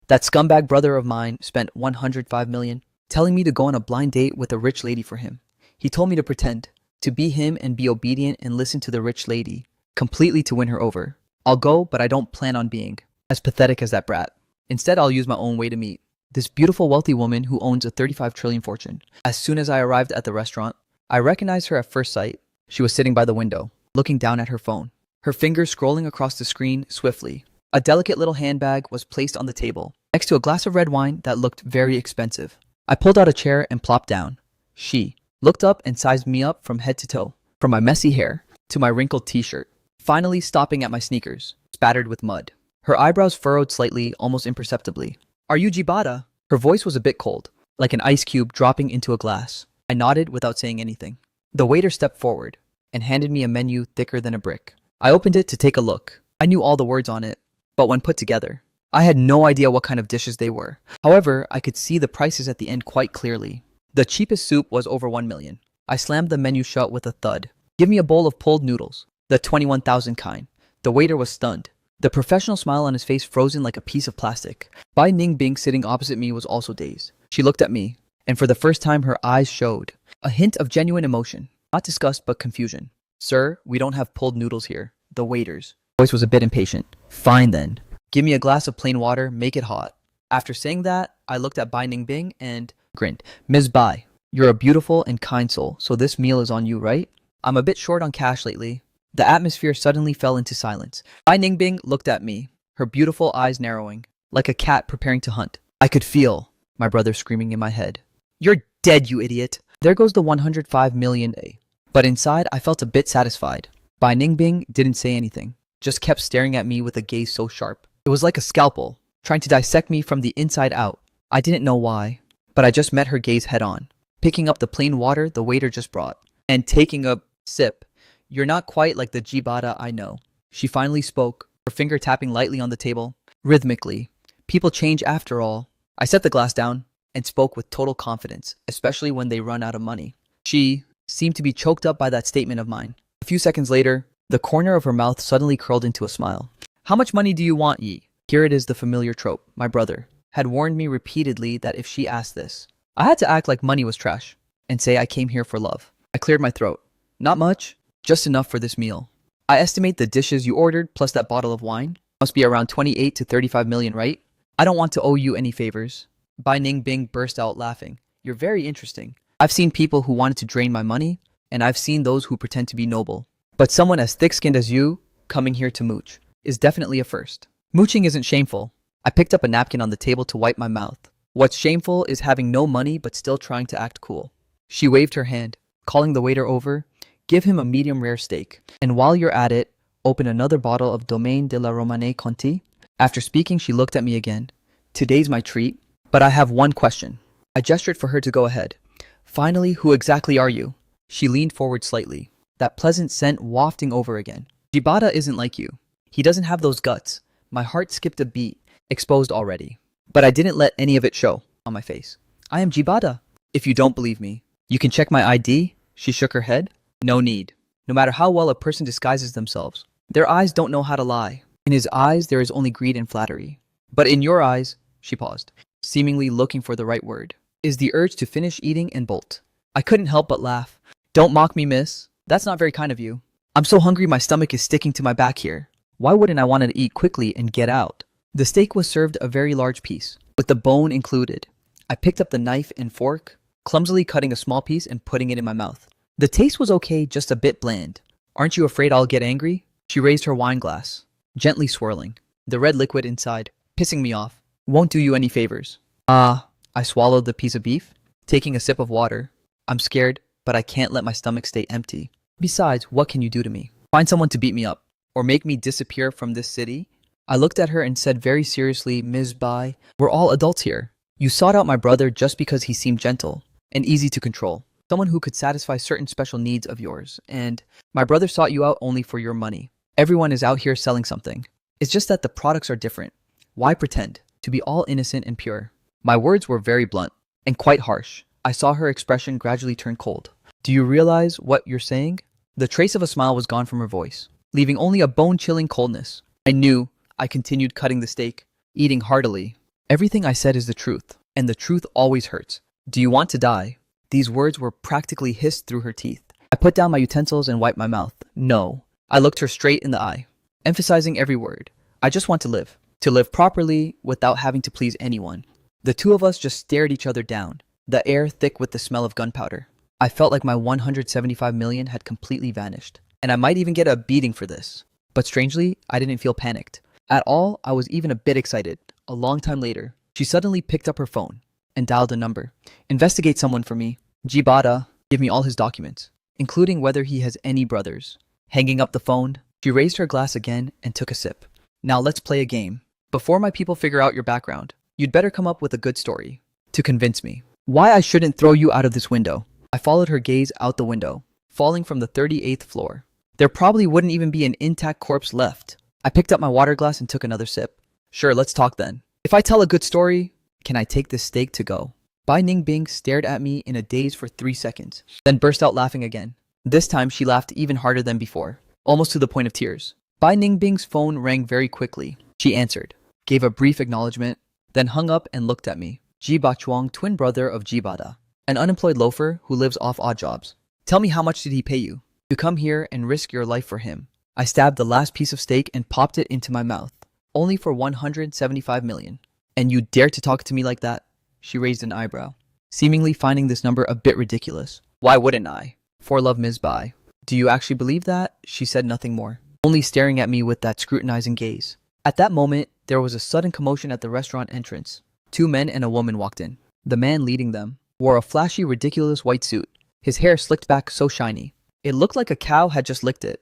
That scumbag brother of mine spent 105 million telling me to go on a blind date with a rich lady for him. He told me to pretend, to be him and be obedient and listen to the rich lady, completely to win her over. I'll go, but I don't plan on being as pathetic as that brat. Instead, I'll use my own way to meet this beautiful wealthy woman who owns a 35 trillion fortune. As soon as I arrived at the restaurant, I recognized her at first sight. She was sitting by the window, looking down at her phone, her fingers scrolling across the screen swiftly. A delicate little handbag was placed on the table, next to a glass of red wine that looked very expensive. I pulled out a chair and plopped down. She looked up and sized me up from head to toe, from my messy hair to my wrinkled t-shirt, finally stopping at my sneakers, spattered with mud. Her eyebrows furrowed slightly, almost imperceptibly. Are you Jibata? Her voice was a bit cold, like an ice cube dropping into a glass. I nodded without saying anything. The waiter stepped forward and handed me a menu thicker than a brick. I opened it to take a look. I knew all the words on it, but when put together, I had no idea what kind of dishes they were. However, I could see the prices at the end quite clearly. The cheapest soup was over 1 million. I slammed the menu shut with a thud. Give me a bowl of pulled noodles, the 21,000 kind. The waiter was stunned, the professional smile on his face frozen like a piece of plastic. Bai Ningbing sitting opposite me was also dazed. She looked at me, and for the first time her eyes showed a hint of genuine emotion. Not disgust, but confusion. Sir, we don't have pulled noodles here. The waiter's voice was a bit impatient. Fine then. Give me a glass of plain water, make it hot. After saying that, I looked at Bai Ningbing and grinned. Ms. Bai, you're a beautiful and kind soul, so this meal is on you, right? I'm a bit short on cash lately. The atmosphere suddenly fell into silence. Bai Ningbing looked at me, her beautiful eyes narrowing, like a cat preparing to hunt. I could feel my brother screaming in my head. You're dead, you idiot. There goes the 105 million A. But inside, I felt a bit satisfied. Bai Ningbing didn't say anything, just kept staring at me with a gaze so sharp. It was like a scalpel, trying to dissect me from the inside out. I didn't know why, but I just met her gaze head on, picking up the plain water the waiter just brought, and taking a sip. You're not quite like the Jibata I know. She finally spoke, her finger tapping lightly on the table, rhythmically. People change after all. I set the glass down and spoke with total confidence, especially when they run out of money. She seemed to be choked up by that statement of mine. A few seconds later, the corner of her mouth suddenly curled into a smile. How much money do you want, Yi? Here it is, the familiar trope. My brother had warned me repeatedly that if she asked this, I had to act like money was trash and say I came here for love. I cleared my throat. Not much, just enough for this meal. I estimate the dishes you ordered plus that bottle of wine must be around 28 to 35 million, right? I don't want to owe you any favors. Bai Ningbing burst out laughing. You're very interesting. I've seen people who wanted to drain my money, and I've seen those who pretend to be noble. But someone as thick-skinned as you, coming here to mooch, is definitely a first. Mooching isn't shameful. I picked up a napkin on the table to wipe my mouth. What's shameful is having no money but still trying to act cool. She waved her hand, calling the waiter over. Give him a medium rare steak. And while you're at it, open another bottle of Domaine de la Romane Conti. After speaking, she looked at me again. Today's my treat, but I have one question. I gestured for her to go ahead. Finally, who exactly are you? She leaned forward slightly, that pleasant scent wafting over again. Jibata isn't like you. He doesn't have those guts. My heart skipped a beat, exposed already. But I didn't let any of it show on my face. I am Jibata. If you don't believe me, you can check my ID. She shook her head. No need. No matter how well a person disguises themselves, their eyes don't know how to lie. In his eyes, there is only greed and flattery. But in your eyes, she paused, seemingly looking for the right word, is the urge to finish eating and bolt. I couldn't help but laugh. Don't mock me, miss. That's not very kind of you. I'm so hungry my stomach is sticking to my back here. Why wouldn't I want to eat quickly and get out? The steak was served a very large piece, with the bone included. I picked up the knife and fork, clumsily cutting a small piece and putting it in my mouth. The taste was okay, just a bit bland. Aren't you afraid I'll get angry? She raised her wine glass, gently swirling, the red liquid inside, pissing me off. Won't do you any favors. I swallowed the piece of beef, taking a sip of water. I'm scared, but I can't let my stomach stay empty. Besides, what can you do to me? Find someone to beat me up, or make me disappear from this city? I looked at her and said very seriously, Ms. Bai, we're all adults here. You sought out my brother just because he seemed gentle and easy to control. Someone who could satisfy certain special needs of yours. And my brother sought you out only for your money. Everyone is out here selling something. It's just that the products are different. Why pretend to be all innocent and pure? My words were very blunt and quite harsh. I saw her expression gradually turn cold. Do you realize what you're saying? The trace of a smile was gone from her voice, leaving only a bone-chilling coldness. I knew. I continued cutting the steak, eating heartily. Everything I said is the truth, and the truth always hurts. Do you want to die? These words were practically hissed through her teeth. I put down my utensils and wiped my mouth. No. I looked her straight in the eye, emphasizing every word. I just want to live. To live properly without having to please anyone. The two of us just stared each other down, the air thick with the smell of gunpowder. I felt like my 175 million had completely vanished, and I might even get a beating for this. But strangely, I didn't feel panicked. At all, I was even a bit excited. A long time later, she suddenly picked up her phone and dialed a number. Investigate someone for me. Jibata, give me all his documents, including whether he has any brothers. Hanging up the phone, she raised her glass again and took a sip. Now let's play a game. Before my people figure out your background, you'd better come up with a good story to convince me why I shouldn't throw you out of this window. I followed her gaze out the window, falling from the 38th floor. There probably wouldn't even be an intact corpse left. I picked up my water glass and took another sip. Sure, let's talk then. If I tell a good story, can I take this steak to go? Bai Ningbing stared at me in a daze for 3 seconds, then burst out laughing again. This time she laughed even harder than before, almost to the point of tears. Bai Ningbing's phone rang very quickly. She answered, gave a brief acknowledgement, then hung up and looked at me. Ji Bachuang, twin brother of Jibada, an unemployed loafer who lives off odd jobs. Tell me, how much did he pay you to come here and risk your life for him? I stabbed the last piece of steak and popped it into my mouth. Only for 175 million. And you dare to talk to me like that? She raised an eyebrow, seemingly finding this number a bit ridiculous. Why wouldn't I? For love, Ms. Bai. Do you actually believe that? She said nothing more, only staring at me with that scrutinizing gaze. At that moment, there was a sudden commotion at the restaurant entrance. 2 men and a woman walked in. The man leading them wore a flashy, ridiculous white suit, his hair slicked back so shiny. It looked like a cow had just licked it.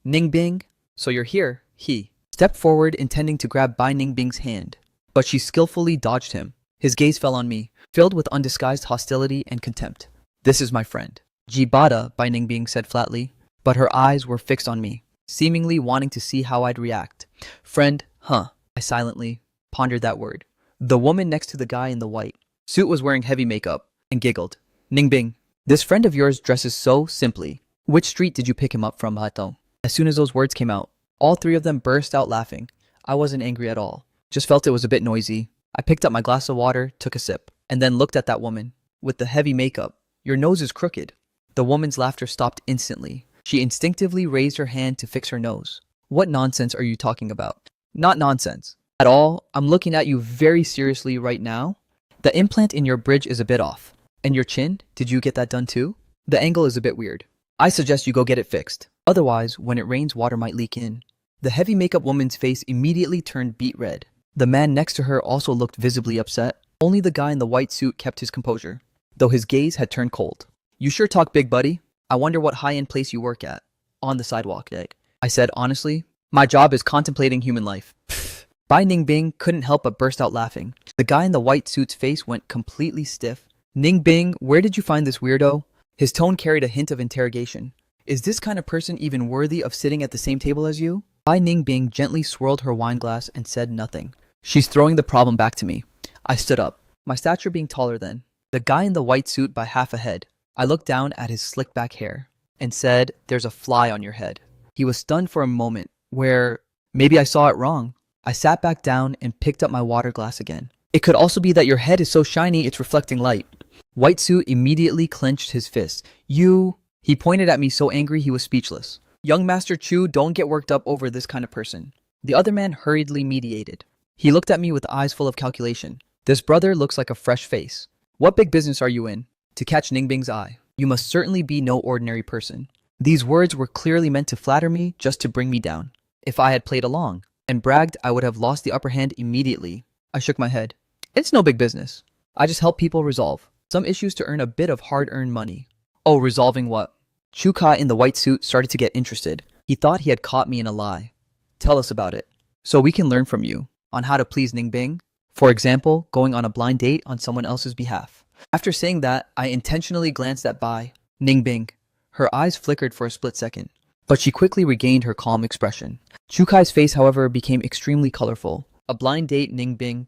Ningbing, so you're here, he stepped forward, intending to grab Bai Ningbing's hand, but she skillfully dodged him. His gaze fell on me, filled with undisguised hostility and contempt. This is my friend. Jibata, Bai Ningbing said flatly, but her eyes were fixed on me, seemingly wanting to see how I'd react. Friend, huh? I silently pondered that word. The woman next to the guy in the white suit was wearing heavy makeup and giggled. Ningbing, this friend of yours dresses so simply. Which street did you pick him up from, Hato? As soon as those words came out, all 3 of them burst out laughing. I wasn't angry at all, just felt it was a bit noisy. I picked up my glass of water, took a sip, and then looked at that woman with the heavy makeup. Your nose is crooked. The woman's laughter stopped instantly. She instinctively raised her hand to fix her nose. What nonsense are you talking about? Not nonsense at all. I'm looking at you very seriously right now. The implant in your bridge is a bit off. And your chin, did you get that done too? The angle is a bit weird. I suggest you go get it fixed. Otherwise, when it rains, water might leak in. The heavy makeup woman's face immediately turned beet red. The man next to her also looked visibly upset. Only the guy in the white suit kept his composure, though his gaze had turned cold. You sure talk big, buddy. I wonder what high-end place you work at. On the sidewalk deck. I said honestly, my job is contemplating human life. Bai Ningbing couldn't help but burst out laughing. The guy in the white suit's face went completely stiff. Ningbing, where did you find this weirdo? His tone carried a hint of interrogation. Is this kind of person even worthy of sitting at the same table as you? Bai Ningbing gently swirled her wine glass and said nothing. She's throwing the problem back to me. I stood up, my stature being taller than the guy in the white suit by half a head. I looked down at his slick back hair and said, there's a fly on your head. He was stunned for a moment, where maybe I saw it wrong. I sat back down and picked up my water glass again. It could also be that your head is so shiny it's reflecting light. White suit immediately clenched his fist. You... He pointed at me so angry he was speechless. Young Master Chu, don't get worked up over this kind of person. The other man hurriedly mediated. He looked at me with eyes full of calculation. This brother looks like a fresh face. What big business are you in? To catch Ningbing's eye. You must certainly be no ordinary person. These words were clearly meant to flatter me, just to bring me down. If I had played along and bragged, I would have lost the upper hand immediately. I shook my head. It's no big business. I just help people resolve some issues to earn a bit of hard-earned money. Oh, resolving what? Chu Kai in the white suit started to get interested. He thought he had caught me in a lie. Tell us about it, so we can learn from you on how to please Ningbing. For example, going on a blind date on someone else's behalf. After saying that, I intentionally glanced at Bai Ningbing. Her eyes flickered for a split second, but she quickly regained her calm expression. Chu Kai's face, however, became extremely colorful. A blind date, Ningbing.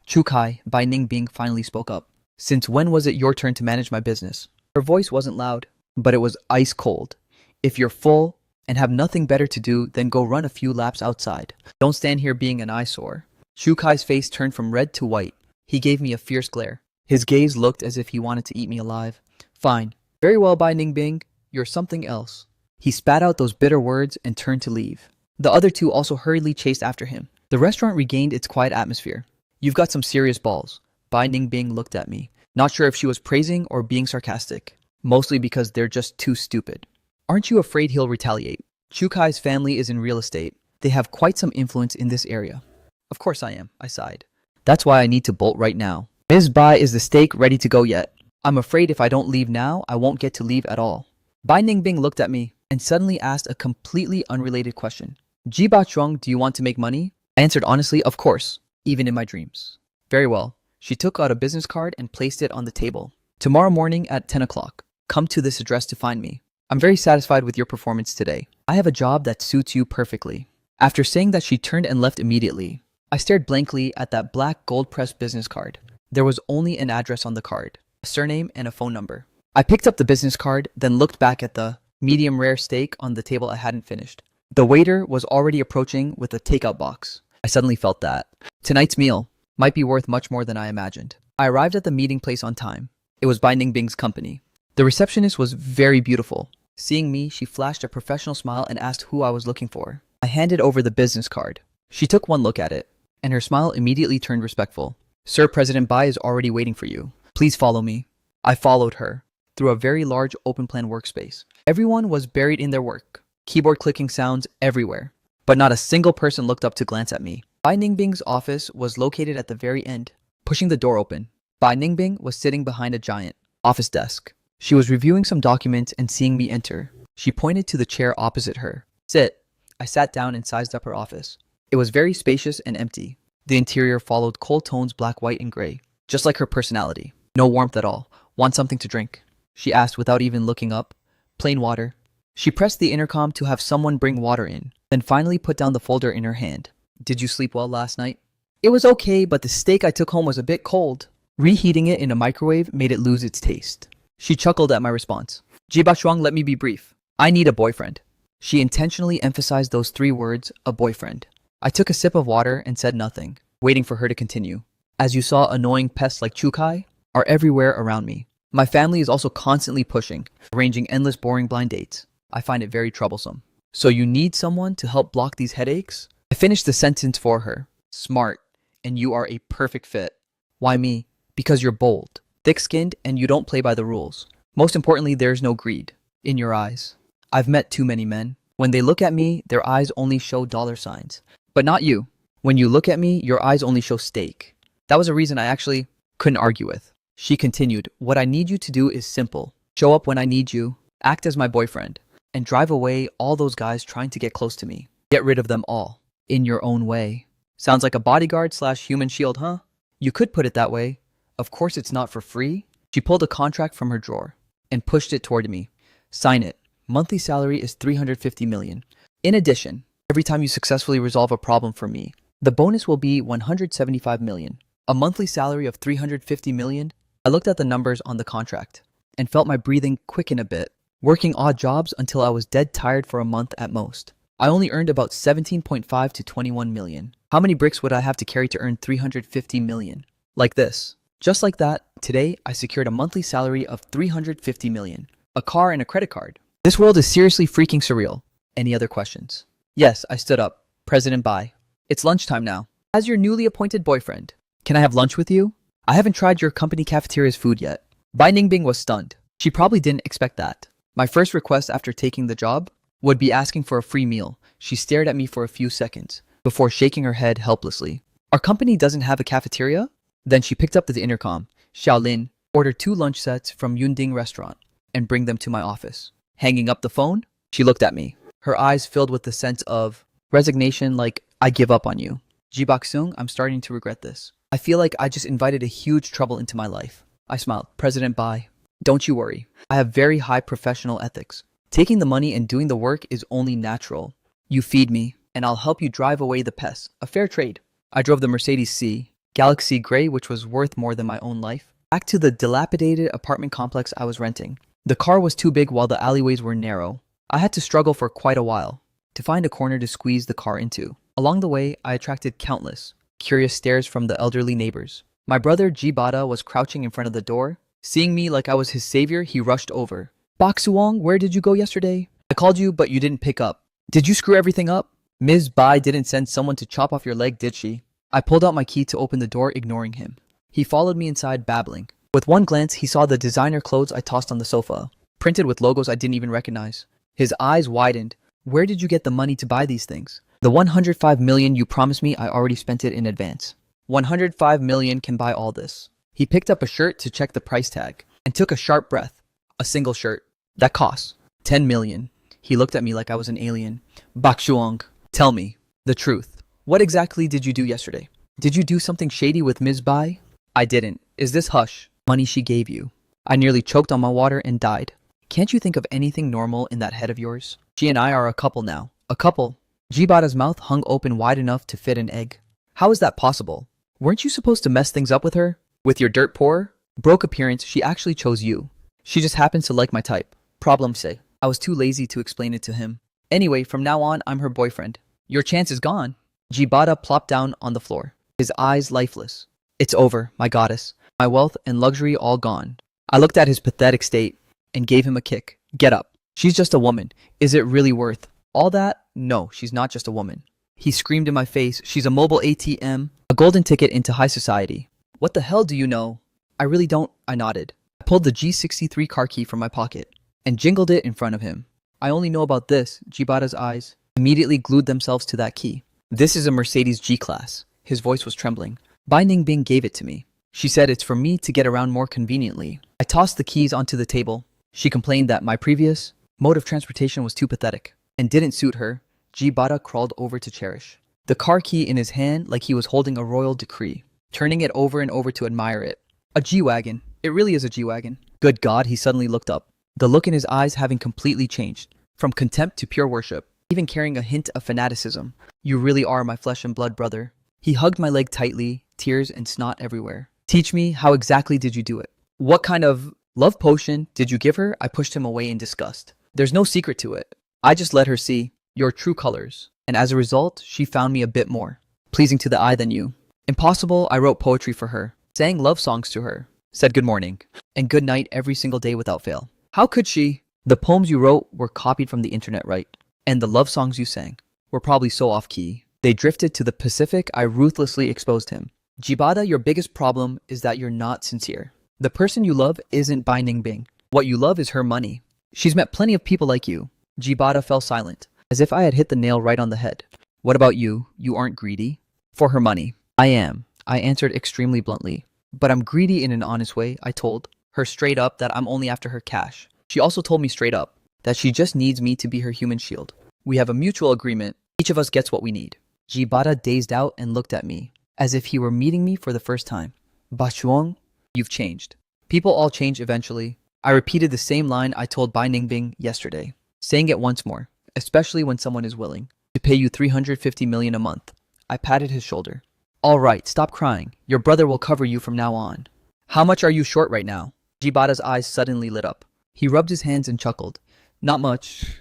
Chu Kai, Bai Ningbing finally spoke up. Since when was it your turn to manage my business? Her voice wasn't loud, but it was ice cold. If you're full and have nothing better to do, then go run a few laps outside. Don't stand here being an eyesore. Shu-Kai's face turned from red to white. He gave me a fierce glare. His gaze looked as if he wanted to eat me alive. Fine. Very well, Bai Ningbing. You're something else. He spat out those bitter words and turned to leave. The other two also hurriedly chased after him. The restaurant regained its quiet atmosphere. You've got some serious balls. Bai Ningbing looked at me, not sure if she was praising or being sarcastic. Mostly because they're just too stupid. Aren't you afraid he'll retaliate? Shu-Kai's family is in real estate. They have quite some influence in this area. Of course I am, I sighed. That's why I need to bolt right now. Ms. Bai, is the steak ready to go yet? I'm afraid if I don't leave now, I won't get to leave at all. Bai Ningbing looked at me and suddenly asked a completely unrelated question. Ji Ba Chuang, do you want to make money? I answered honestly, of course, even in my dreams. Very well. She took out a business card and placed it on the table. Tomorrow morning at 10 o'clock. Come to this address to find me. I'm very satisfied with your performance today. I have a job that suits you perfectly. After saying that, she turned and left immediately. I stared blankly at that black gold-pressed business card. There was only an address on the card, a surname and a phone number. I picked up the business card, then looked back at the medium rare steak on the table I hadn't finished. The waiter was already approaching with a takeout box. I suddenly felt that tonight's meal might be worth much more than I imagined. I arrived at the meeting place on time. It was Bai Ningbing's company. The receptionist was very beautiful. Seeing me, she flashed a professional smile and asked who I was looking for. I handed over the business card. She took one look at it, and her smile immediately turned respectful. Sir, President Bai is already waiting for you. Please follow me. I followed her through a very large open-plan workspace. Everyone was buried in their work. Keyboard clicking sounds everywhere. But not a single person looked up to glance at me. Bai Ningbing's office was located at the very end. Pushing the door open, Bai Ningbing was sitting behind a giant office desk. She was reviewing some documents and seeing me enter. She pointed to the chair opposite her. Sit. I sat down and sized up her office. It was very spacious and empty. The interior followed cold tones black, white, and gray, just like her personality. No warmth at all. Want something to drink? She asked without even looking up. Plain water. She pressed the intercom to have someone bring water in, then finally put down the folder in her hand. Did you sleep well last night? It was okay, but the steak I took home was a bit cold. Reheating it in a microwave made it lose its taste. She chuckled at my response. Ji Ba Chuang, let me be brief. I need a boyfriend. She intentionally emphasized those three words, a boyfriend. I took a sip of water and said nothing, waiting for her to continue. As you saw, annoying pests like Shu-Kai are everywhere around me. My family is also constantly pushing, arranging endless boring blind dates. I find it very troublesome. So you need someone to help block these headaches? I finished the sentence for her. Smart, and you are a perfect fit. Why me? Because you're bold, thick-skinned, and you don't play by the rules. Most importantly, there's no greed in your eyes. I've met too many men. When they look at me, their eyes only show dollar signs. But not you. When you look at me, your eyes only show steak. That was a reason I actually couldn't argue with. She continued, what I need you to do is simple. Show up when I need you, act as my boyfriend, and drive away all those guys trying to get close to me. Get rid of them all. In your own way. Sounds like a bodyguard / human shield, huh? You could put it that way. Of course it's not for free. She pulled a contract from her drawer and pushed it toward me. Sign it. Monthly salary is 350 million. In addition, every time you successfully resolve a problem for me, the bonus will be 175 million. A monthly salary of 350 million? I looked at the numbers on the contract and felt my breathing quicken a bit, working odd jobs until I was dead tired for a month at most. I only earned about 17.5 to 21 million. How many bricks would I have to carry to earn 350 million? Like this. Just like that, today I secured a monthly salary of 350 million. A car and a credit card. This world is seriously freaking surreal. Any other questions? Yes, I stood up. President Bai. It's lunchtime now. As your newly appointed boyfriend, can I have lunch with you? I haven't tried your company cafeteria's food yet. Bai Ningbing was stunned. She probably didn't expect that. My first request after taking the job would be asking for a free meal. She stared at me for a few seconds before shaking her head helplessly. Our company doesn't have a cafeteria? Then she picked up the intercom. Xiaolin, order 2 lunch sets from Yunding restaurant and bring them to my office. Hanging up the phone, she looked at me. Her eyes filled with the sense of resignation, like, I give up on you. Ji Bak-sung, I'm starting to regret this. I feel like I just invited a huge trouble into my life. I smiled. President Bai, don't you worry. I have very high professional ethics. Taking the money and doing the work is only natural. You feed me, and I'll help you drive away the pests. A fair trade. I drove the Mercedes C, Galaxy Gray, which was worth more than my own life, back to the dilapidated apartment complex I was renting. The car was too big while the alleyways were narrow. I had to struggle for quite a while to find a corner to squeeze the car into. Along the way, I attracted countless curious stares from the elderly neighbors. My brother Jibata was crouching in front of the door. Seeing me like I was his savior, he rushed over. Baksuong, where did you go yesterday? I called you, but you didn't pick up. Did you screw everything up? Ms. Bai didn't send someone to chop off your leg, did she? I pulled out my key to open the door, ignoring him. He followed me inside, babbling. With one glance, he saw the designer clothes I tossed on the sofa, printed with logos I didn't even recognize. His eyes widened. Where did you get the money to buy these things? The 105 million you promised me, I already spent it in advance. 105 million can buy all this. He picked up a shirt to check the price tag and took a sharp breath. A single shirt. That costs 10 million. He looked at me like I was an alien. Bakshuong, tell me the truth. What exactly did you do yesterday? Did you do something shady with Ms. Bai? I didn't. Is this hush money she gave you? I nearly choked on my water and died. Can't you think of anything normal in that head of yours? She and I are a couple now. A couple? Jibata's mouth hung open wide enough to fit an egg. How is that possible? Weren't you supposed to mess things up with her? With your dirt poor, broke appearance, she actually chose you. She just happens to like my type. Problem say. I was too lazy to explain it to him. Anyway, from now on, I'm her boyfriend. Your chance is gone. Jibata plopped down on the floor, his eyes lifeless. It's over, my goddess. My wealth and luxury all gone. I looked at his pathetic state and gave him a kick. Get up. She's just a woman. Is it really worth all that? No, she's not just a woman. He screamed in my face. She's a mobile ATM, a golden ticket into high society. What the hell do you know? I really don't, I nodded. I pulled the G63 car key from my pocket and jingled it in front of him. I only know about this. Jibata's eyes immediately glued themselves to that key. This is a Mercedes G-Class. His voice was trembling. Bai Ningbing gave it to me. She said it's for me to get around more conveniently. I tossed the keys onto the table. She complained that my previous mode of transportation was too pathetic and didn't suit her. Jibata crawled over to Cherish, the car key in his hand like he was holding a royal decree, turning it over and over to admire it. A G-Wagon. It really is a G-Wagon. Good God, he suddenly looked up, the look in his eyes having completely changed, from contempt to pure worship, even carrying a hint of fanaticism. You really are my flesh and blood brother. He hugged my leg tightly, tears and snot everywhere. Teach me, how exactly did you do it? What kind of love potion did you give her? I pushed him away in disgust. There's no secret to it. I just let her see your true colors, and as a result, she found me a bit more pleasing to the eye than you. Impossible. I wrote poetry for her, sang love songs to her, said good morning and good night every single day without fail. How could she? The poems you wrote were copied from the internet, right? And the love songs you sang were probably so off-key. They drifted to the Pacific. I ruthlessly exposed him. Jibata, your biggest problem is that you're not sincere. The person you love isn't Bai Ningbing. What you love is her money. She's met plenty of people like you. Jibata fell silent, as if I had hit the nail right on the head. What about you? You aren't greedy? For her money. I am. I answered extremely bluntly. But I'm greedy in an honest way. I told her straight up that I'm only after her cash. She also told me straight up that she just needs me to be her human shield. We have a mutual agreement. Each of us gets what we need. Jibata dazed out and looked at me, as if he were meeting me for the first time. Bashuang, you've changed. People all change eventually. I repeated the same line I told Bai Ningbing yesterday, saying it once more, especially when someone is willing to pay you 350 million a month. I patted his shoulder. All right, stop crying. Your brother will cover you from now on. How much are you short right now? Jibata's eyes suddenly lit up. He rubbed his hands and chuckled. Not much.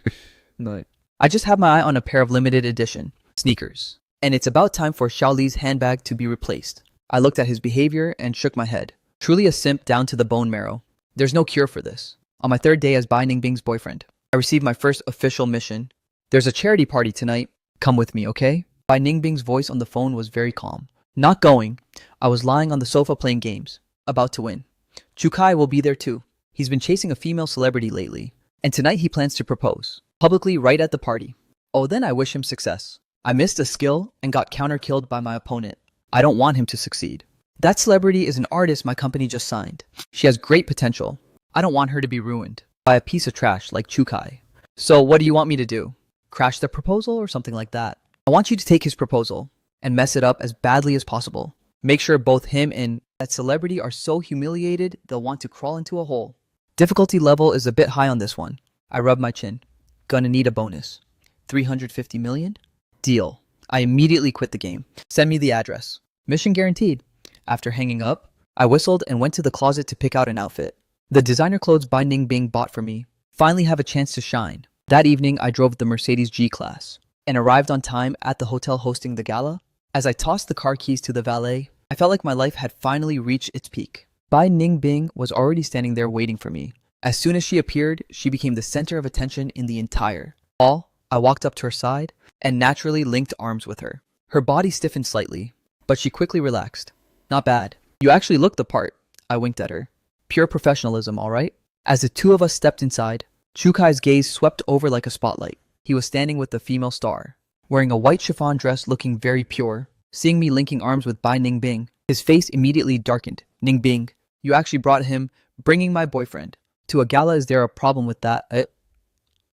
No. I just have my eye on a pair of limited edition sneakers, and it's about time for Xiaoli's handbag to be replaced. I looked at his behavior and shook my head. Truly a simp down to the bone marrow. There's no cure for this. On my third day as Bai Ningbing's boyfriend, I received my first official mission. There's a charity party tonight. Come with me, okay? Bai Ningbing's voice on the phone was very calm. Not going. I was lying on the sofa playing games, about to win. Chukai will be there too. He's been chasing a female celebrity lately, and tonight he plans to propose, publicly right at the party. Oh, then I wish him success. I missed a skill and got counter-killed by my opponent. I don't want him to succeed. That celebrity is an artist my company just signed. She has great potential. I don't want her to be ruined by a piece of trash like Chukai. So what do you want me to do? Crash the proposal or something like that? I want you to take his proposal and mess it up as badly as possible. Make sure both him and that celebrity are so humiliated they'll want to crawl into a hole. Difficulty level is a bit high on this one. I rubbed my chin. Gonna need a bonus. 350 million? Deal. I immediately quit the game. Send me the address. Mission guaranteed. After hanging up, I whistled and went to the closet to pick out an outfit. The designer clothes Bai Ningbing bought for me finally have a chance to shine. That evening, I drove the Mercedes G-Class and arrived on time at the hotel hosting the gala. As I tossed the car keys to the valet, I felt like my life had finally reached its peak. Bai Ningbing was already standing there waiting for me. As soon as she appeared, she became the center of attention in the entire hall. I walked up to her side and naturally linked arms with her. Her body stiffened slightly, but she quickly relaxed. Not bad. You actually look the part. I winked at her. Pure professionalism, all right? As the two of us stepped inside, Chukai's gaze swept over like a spotlight. He was standing with the female star, wearing a white chiffon dress looking very pure. Seeing me linking arms with Bai Ningbing, his face immediately darkened. Ningbing, you actually brought him, bringing my boyfriend to a gala. Is there a problem with that?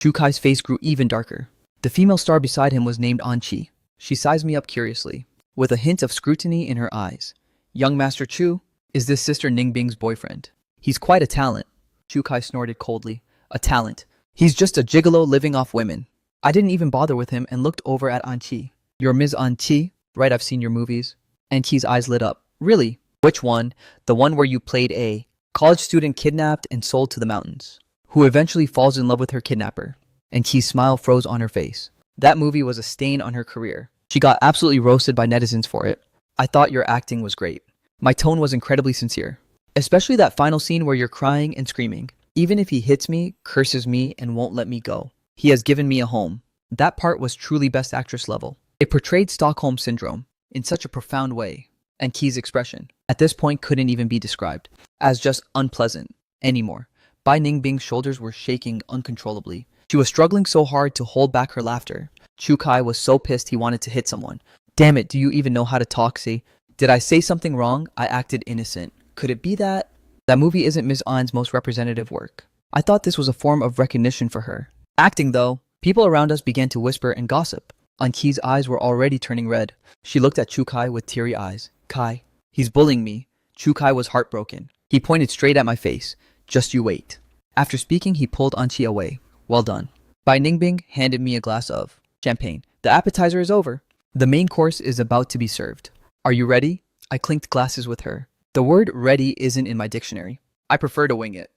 Chukai's face grew even darker. The female star beside him was named Anqi. She sized me up curiously, with a hint of scrutiny in her eyes. Young Master Chu, is this Sister Ningbing's boyfriend? He's quite a talent. Chukai snorted coldly. A talent. He's just a gigolo living off women. I didn't even bother with him and looked over at Anqi. You're Ms. Anqi? Right, I've seen your movies. Anqi's eyes lit up. Really? Which one? The one where you played a college student kidnapped and sold to the mountains, who eventually falls in love with her kidnapper. Anqi's smile froze on her face. That movie was a stain on her career. She got absolutely roasted by netizens for it. I thought your acting was great. My tone was incredibly sincere. Especially that final scene where you're crying and screaming. Even if he hits me, curses me, and won't let me go, he has given me a home. That part was truly Best Actress level. It portrayed Stockholm Syndrome in such a profound way. And Key's expression, at this point, couldn't even be described as just unpleasant anymore. Bai Ningbing's shoulders were shaking uncontrollably. She was struggling so hard to hold back her laughter. Chukai was so pissed he wanted to hit someone. Damn it, do you even know how to talk, see? Did I say something wrong? I acted innocent. Could it be that? That movie isn't Ms. An's most representative work. I thought this was a form of recognition for her. Acting, though, people around us began to whisper and gossip. Anqi's eyes were already turning red. She looked at Chukai with teary eyes. Kai, he's bullying me. Chukai was heartbroken. He pointed straight at my face. Just you wait. After speaking, he pulled Anqi away. Well done. Bai Ningbing handed me a glass of champagne. The appetizer is over. The main course is about to be served. Are you ready? I clinked glasses with her. The word ready isn't in my dictionary. I prefer to wing it.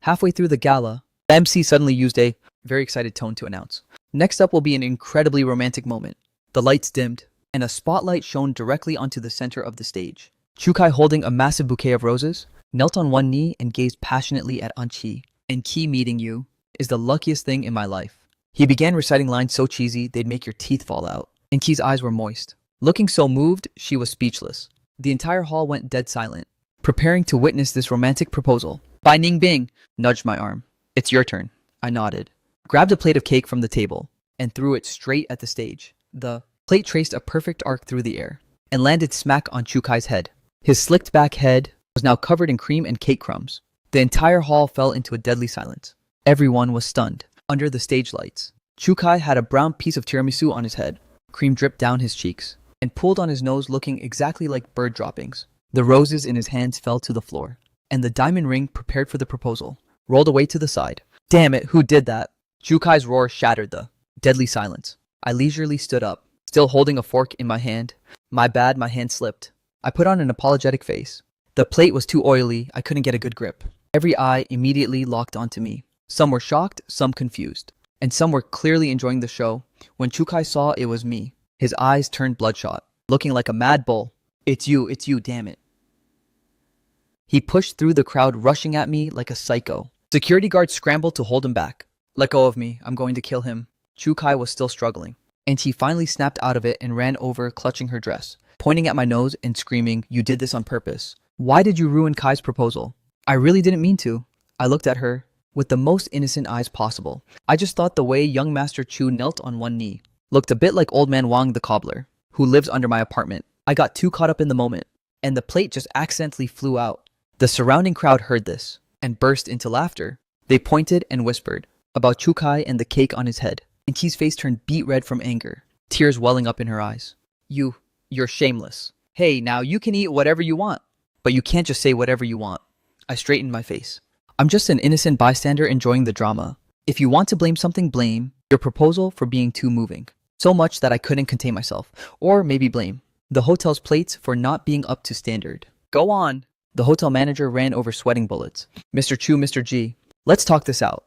Halfway through the gala, the MC suddenly used a very excited tone to announce. Next up will be an incredibly romantic moment. The lights dimmed, and a spotlight shone directly onto the center of the stage. Chukai, holding a massive bouquet of roses, knelt on one knee and gazed passionately at Anqi. And Key, meeting you is the luckiest thing in my life. He began reciting lines so cheesy they'd make your teeth fall out. And Key's eyes were moist. Looking so moved, she was speechless. The entire hall went dead silent, preparing to witness this romantic proposal. Bai Ningbing nudged my arm. It's your turn. I nodded, grabbed a plate of cake from the table, and threw it straight at the stage. The plate traced a perfect arc through the air and landed smack on Chukai's head. His slicked back head was now covered in cream and cake crumbs. The entire hall fell into a deadly silence. Everyone was stunned. Under the stage lights, Chukai had a brown piece of tiramisu on his head. Cream dripped down his cheeks and pulled on his nose, looking exactly like bird droppings. The roses in his hands fell to the floor, and the diamond ring prepared for the proposal rolled away to the side. Damn it, who did that? Chukai's roar shattered the deadly silence. I leisurely stood up, still holding a fork in my hand. My bad, my hand slipped. I put on an apologetic face. The plate was too oily, I couldn't get a good grip. Every eye immediately locked onto me. Some were shocked, some confused, and some were clearly enjoying the show. When Chukai saw it was me, his eyes turned bloodshot, looking like a mad bull. It's you, damn it. He pushed through the crowd, rushing at me like a psycho. Security guards scrambled to hold him back. Let go of me, I'm going to kill him. Chukai was still struggling, and he finally snapped out of it and ran over, clutching her dress, pointing at my nose and screaming, you did this on purpose. Why did you ruin Kai's proposal? I really didn't mean to. I looked at her with the most innocent eyes possible. I just thought the way young Master Chu knelt on one knee looked a bit like old man Wang the cobbler, who lives under my apartment. I got too caught up in the moment, and the plate just accidentally flew out. The surrounding crowd heard this and burst into laughter. They pointed and whispered about Chukai and the cake on his head, and Key's face turned beet red from anger, tears welling up in her eyes. You're shameless. Hey, now you can eat whatever you want, but you can't just say whatever you want. I straightened my face. I'm just an innocent bystander enjoying the drama. If you want to blame something, blame your proposal for being too moving. So much that I couldn't contain myself. Or maybe blame the hotel's plates for not being up to standard. Go on. The hotel manager ran over sweating bullets. Mr. Chu, Mr. G, let's talk this out.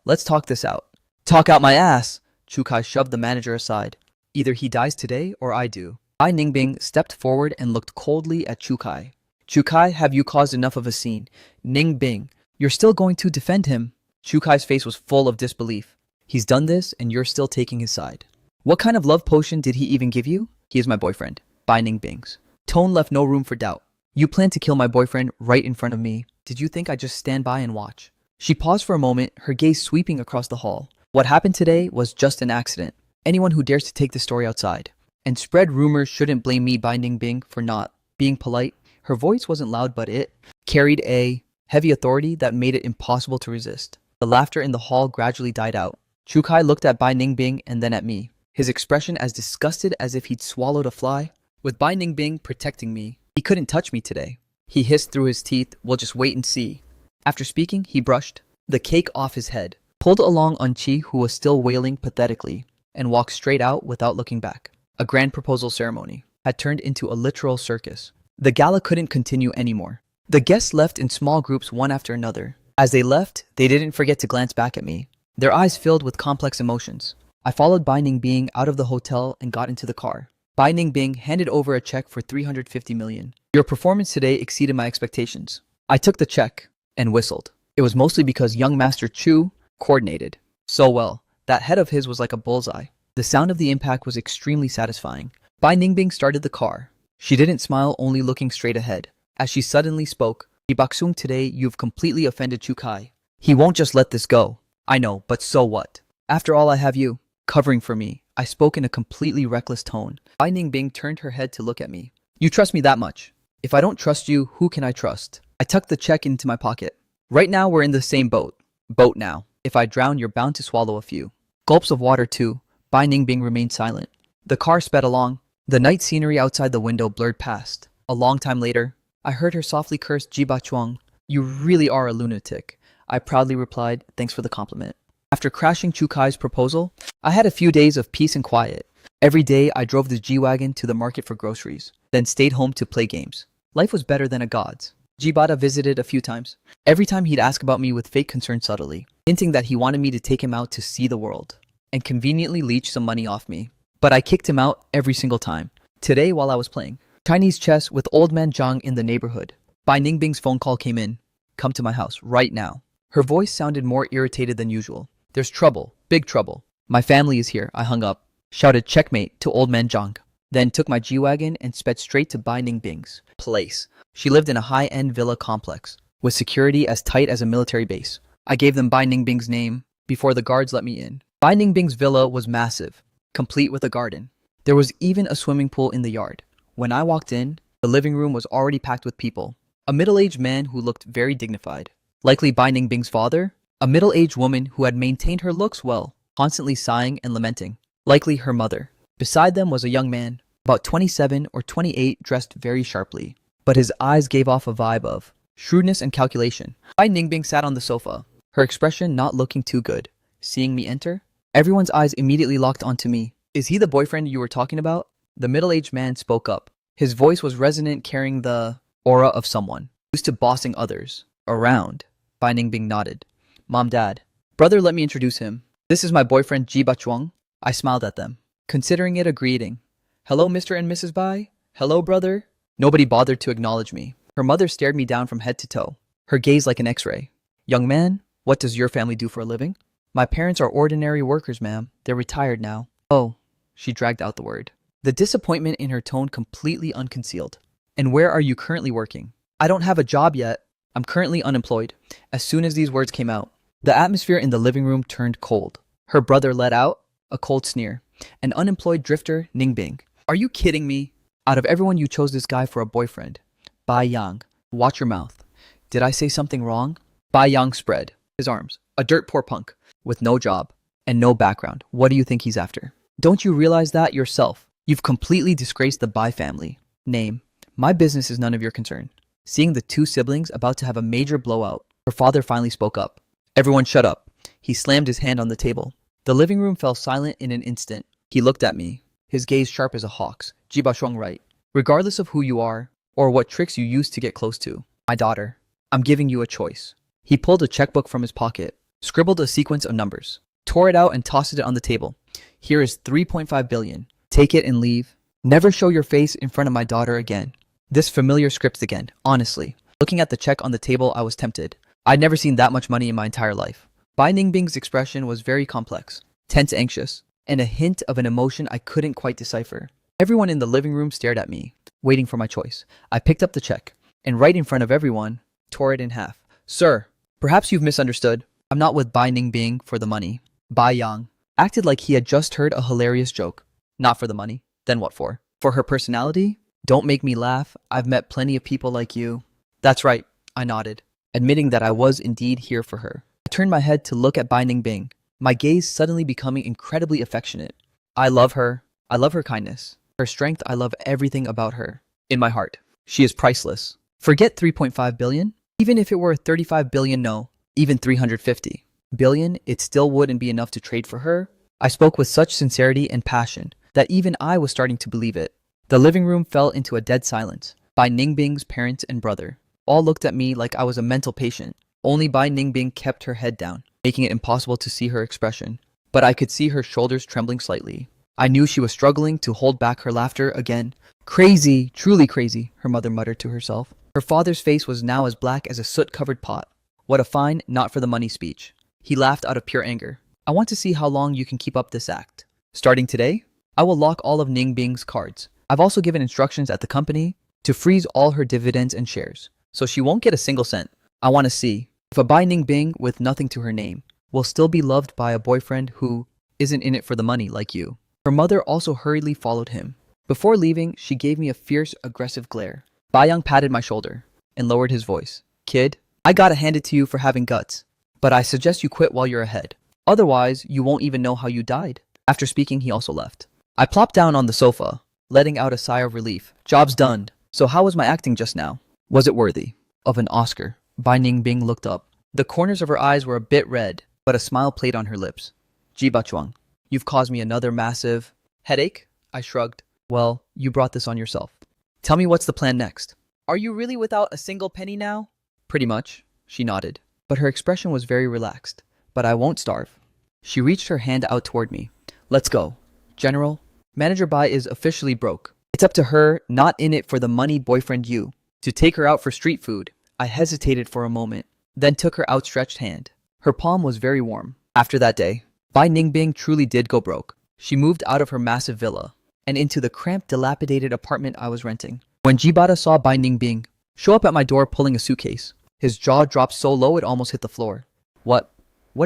Talk out my ass. Chukai shoved the manager aside. Either he dies today or I do. Bai Ningbing stepped forward and looked coldly at Chukai. Chukai, have you caused enough of a scene? Ningbing, you're still going to defend him? Chukai's face was full of disbelief. He's done this and you're still taking his side. What kind of love potion did he even give you? He is my boyfriend. Bai Ningbing's tone left no room for doubt. You plan to kill my boyfriend right in front of me. Did you think I'd just stand by and watch? She paused for a moment, her gaze sweeping across the hall. What happened today was just an accident. Anyone who dares to take the story outside and spread rumors shouldn't blame me, Bai Ningbing, for not being polite. Her voice wasn't loud, but it carried a heavy authority that made it impossible to resist. The laughter in the hall gradually died out. Chukai looked at Bai Ningbing and then at me, his expression as disgusted as if he'd swallowed a fly. With Bai Ningbing protecting me, he couldn't touch me today. He hissed through his teeth, we'll just wait and see. After speaking, he brushed the cake off his head, pulled along on Chi, who was still wailing pathetically, and walked straight out without looking back. A grand proposal ceremony had turned into a literal circus. The gala couldn't continue anymore. The guests left in small groups one after another. As they left, they didn't forget to glance back at me, their eyes filled with complex emotions. I followed Bai Ningbing out of the hotel and got into the car. Bai Ningbing handed over a check for 350 million. Your performance today exceeded my expectations. I took the check and whistled. It was mostly because young Master Chu coordinated so well. That head of his was like a bullseye. The sound of the impact was extremely satisfying. Bai Ningbing started the car. She didn't smile, only looking straight ahead. As she suddenly spoke, Jibaksung, today you've completely offended Chukai. He won't just let this go. I know, but so what? After all, I have you covering for me. I spoke in a completely reckless tone. Bai Ningbing turned her head to look at me. You trust me that much? If I don't trust you, who can I trust? I tucked the check into my pocket. Right now we're in the same boat. Boat now. If I drown, you're bound to swallow a few gulps of water too. Bai Ningbing remained silent. The car sped along. The night scenery outside the window blurred past. A long time later, I heard her softly curse Jiba Chuang. You really are a lunatic. I proudly replied, thanks for the compliment. After crashing Chukai's proposal, I had a few days of peace and quiet. Every day I drove the G-Wagon to the market for groceries, then stayed home to play games. Life was better than a god's. Jibata visited a few times. Every time he'd ask about me with fake concern subtly, hinting that he wanted me to take him out to see the world, and conveniently leech some money off me. But I kicked him out every single time. Today, while I was playing Chinese chess with old man Zhang in the neighborhood, Bai Ningbing's phone call came in. Come to my house, right now. Her voice sounded more irritated than usual. There's trouble, big trouble. My family is here. I hung up, shouted checkmate to old man Zhang, then took my G-Wagon and sped straight to Bai Ningbing's place. She lived in a high-end villa complex, with security as tight as a military base. I gave them Bai Ningbing's name before the guards let me in. Bai Ningbing's villa was massive, complete with a garden. There was even a swimming pool in the yard. When I walked in, the living room was already packed with people. A middle-aged man who looked very dignified, likely Bai Ningbing's father. A middle-aged woman who had maintained her looks well, constantly sighing and lamenting, likely her mother. Beside them was a young man, about 27 or 28, dressed very sharply, but his eyes gave off a vibe of shrewdness and calculation. Bai Ningbing sat on the sofa, her expression not looking too good. Seeing me enter, everyone's eyes immediately locked onto me. Is he the boyfriend you were talking about? The middle-aged man spoke up. His voice was resonant, carrying the aura of someone used to bossing others around. Bai Ningbing nodded. Mom, Dad. Brother, let me introduce him. This is my boyfriend, Jiba Chuang. I smiled at them, considering it a greeting. Hello, Mr. and Mrs. Bai. Hello, brother. Nobody bothered to acknowledge me. Her mother stared me down from head to toe, her gaze like an X-ray. Young man, what does your family do for a living? My parents are ordinary workers, ma'am. They're retired now. Oh, she dragged out the word, the disappointment in her tone completely unconcealed. And where are you currently working? I don't have a job yet. I'm currently unemployed. As soon as these words came out, the atmosphere in the living room turned cold. Her brother let out a cold sneer. An unemployed drifter, Ningbing. Are you kidding me? Out of everyone, you chose this guy for a boyfriend. Bai Yang, watch your mouth. Did I say something wrong? Bai Yang spread his arms. A dirt poor punk with no job and no background. What do you think he's after? Don't you realize that yourself? You've completely disgraced the Bai family name. My business is none of your concern. Seeing the two siblings about to have a major blowout, her father finally spoke up. Everyone shut up. He slammed his hand on the table. The living room fell silent in an instant. He looked at me, his gaze sharp as a hawk's. Jiba Shuang right. Regardless of who you are, or what tricks you use to get close to my daughter, I'm giving you a choice. He pulled a checkbook from his pocket, scribbled a sequence of numbers, tore it out and tossed it on the table. Here is 3.5 billion. Take it and leave. Never show your face in front of my daughter again. This familiar script again, honestly. Looking at the check on the table, I was tempted. I'd never seen that much money in my entire life. Bai Ningbing's expression was very complex, tense, anxious, and a hint of an emotion I couldn't quite decipher. Everyone in the living room stared at me, waiting for my choice. I picked up the check, and right in front of everyone, tore it in half. Sir, perhaps you've misunderstood. I'm not with Bai Ningbing for the money. Bai Yang acted like he had just heard a hilarious joke. Not for the money. Then what for? For her personality? Don't make me laugh. I've met plenty of people like you. That's right, I nodded, admitting that I was indeed here for her. I turned my head to look at Bai Ningbing, my gaze suddenly becoming incredibly affectionate. I love her. I love her kindness. Her strength, I love everything about her. In my heart, she is priceless. Forget 3.5 billion. Even if it were 35 billion, no. Even 350 billion, it still wouldn't be enough to trade for her. I spoke with such sincerity and passion that even I was starting to believe it. The living room fell into a dead silence. Bai Ningbing's parents and brother all looked at me like I was a mental patient. Only Bai Ningbing kept her head down, making it impossible to see her expression. But I could see her shoulders trembling slightly. I knew she was struggling to hold back her laughter again. Crazy, truly crazy, her mother muttered to herself. Her father's face was now as black as a soot-covered pot. What a fine, not for the money speech. He laughed out of pure anger. I want to see how long you can keep up this act. Starting today, I will lock all of Ningbing's cards. I've also given instructions at the company to freeze all her dividends and shares, so she won't get a single cent. I want to see if a Bai Ningbing with nothing to her name will still be loved by a boyfriend who isn't in it for the money like you. Her mother also hurriedly followed him. Before leaving, she gave me a fierce, aggressive glare. Bai Yang patted my shoulder and lowered his voice. Kid, I gotta hand it to you for having guts, but I suggest you quit while you're ahead. Otherwise, you won't even know how you died. After speaking, he also left. I plopped down on the sofa, letting out a sigh of relief. Job's done. So how was my acting just now? Was it worthy of an Oscar? Bai Ningbing looked up. The corners of her eyes were a bit red, but a smile played on her lips. Ji Bachuang, you've caused me another massive headache? I shrugged. Well, you brought this on yourself. Tell me what's the plan next. Are you really without a single penny now? Pretty much, she nodded, but her expression was very relaxed. But I won't starve. She reached her hand out toward me. Let's go. General, Manager Bai is officially broke. It's up to her, not in it for the money boyfriend you, to take her out for street food. I hesitated for a moment, then took her outstretched hand. Her palm was very warm. After that day, Bai Ningbing truly did go broke. She moved out of her massive villa and into the cramped, dilapidated apartment I was renting. When Jibata saw Bai Ningbing show up at my door pulling a suitcase, his jaw dropped so low it almost hit the floor. What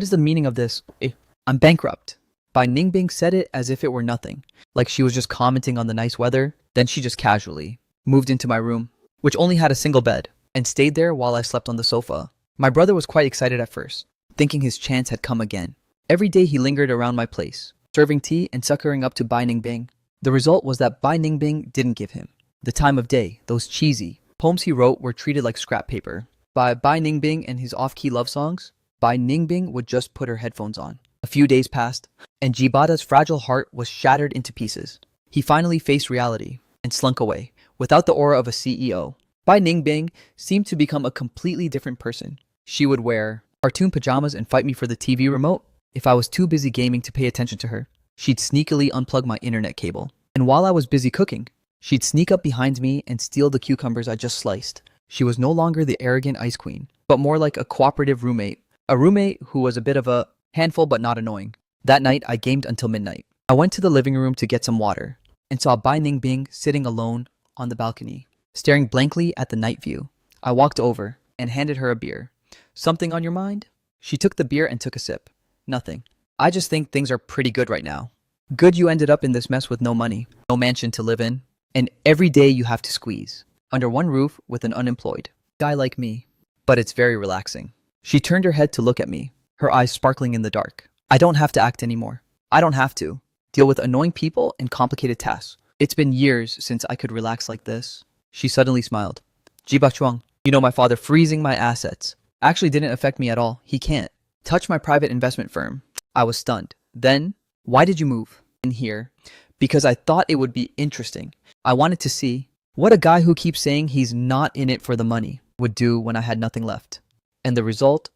is the meaning of this? I'm bankrupt. Bai Ningbing said it as if it were nothing, like she was just commenting on the nice weather. Then she just casually moved into my room, which only had a single bed, and stayed there while I slept on the sofa. My brother was quite excited at first, thinking his chance had come again. Every day he lingered around my place, serving tea and suckering up to Bai Ningbing. The result was that Bai Ningbing didn't give him the time of day. Those cheesy poems he wrote were treated like scrap paper. By Bai Ningbing and his off-key love songs, Bai Ningbing would just put her headphones on. A few days passed, and Jibata's fragile heart was shattered into pieces. He finally faced reality and slunk away, without the aura of a CEO. Bai Ningbing seemed to become a completely different person. She would wear cartoon pajamas and fight me for the TV remote. If I was too busy gaming to pay attention to her, she'd sneakily unplug my internet cable. And while I was busy cooking, she'd sneak up behind me and steal the cucumbers I just sliced. She was no longer the arrogant ice queen, but more like a cooperative roommate. A roommate who was a bit of a handful but not annoying. That night, I gamed until midnight. I went to the living room to get some water and saw Bai Ningbing sitting alone on the balcony, staring blankly at the night view. I walked over and handed her a beer. Something on your mind? She took the beer and took a sip. Nothing. I just think things are pretty good right now. Good you ended up in this mess with no money, no mansion to live in, and every day you have to squeeze under one roof with an unemployed guy like me. But it's very relaxing. She turned her head to look at me, her eyes sparkling in the dark. I don't have to act anymore. I don't have to deal with annoying people and complicated tasks. It's been years since I could relax like this. She suddenly smiled. Jibachuang, you know my father freezing my assets actually didn't affect me at all. He can't touch my private investment firm. I was stunned. Then, why did you move in here? Because I thought it would be interesting. I wanted to see what a guy who keeps saying he's not in it for the money would do when I had nothing left. And the result,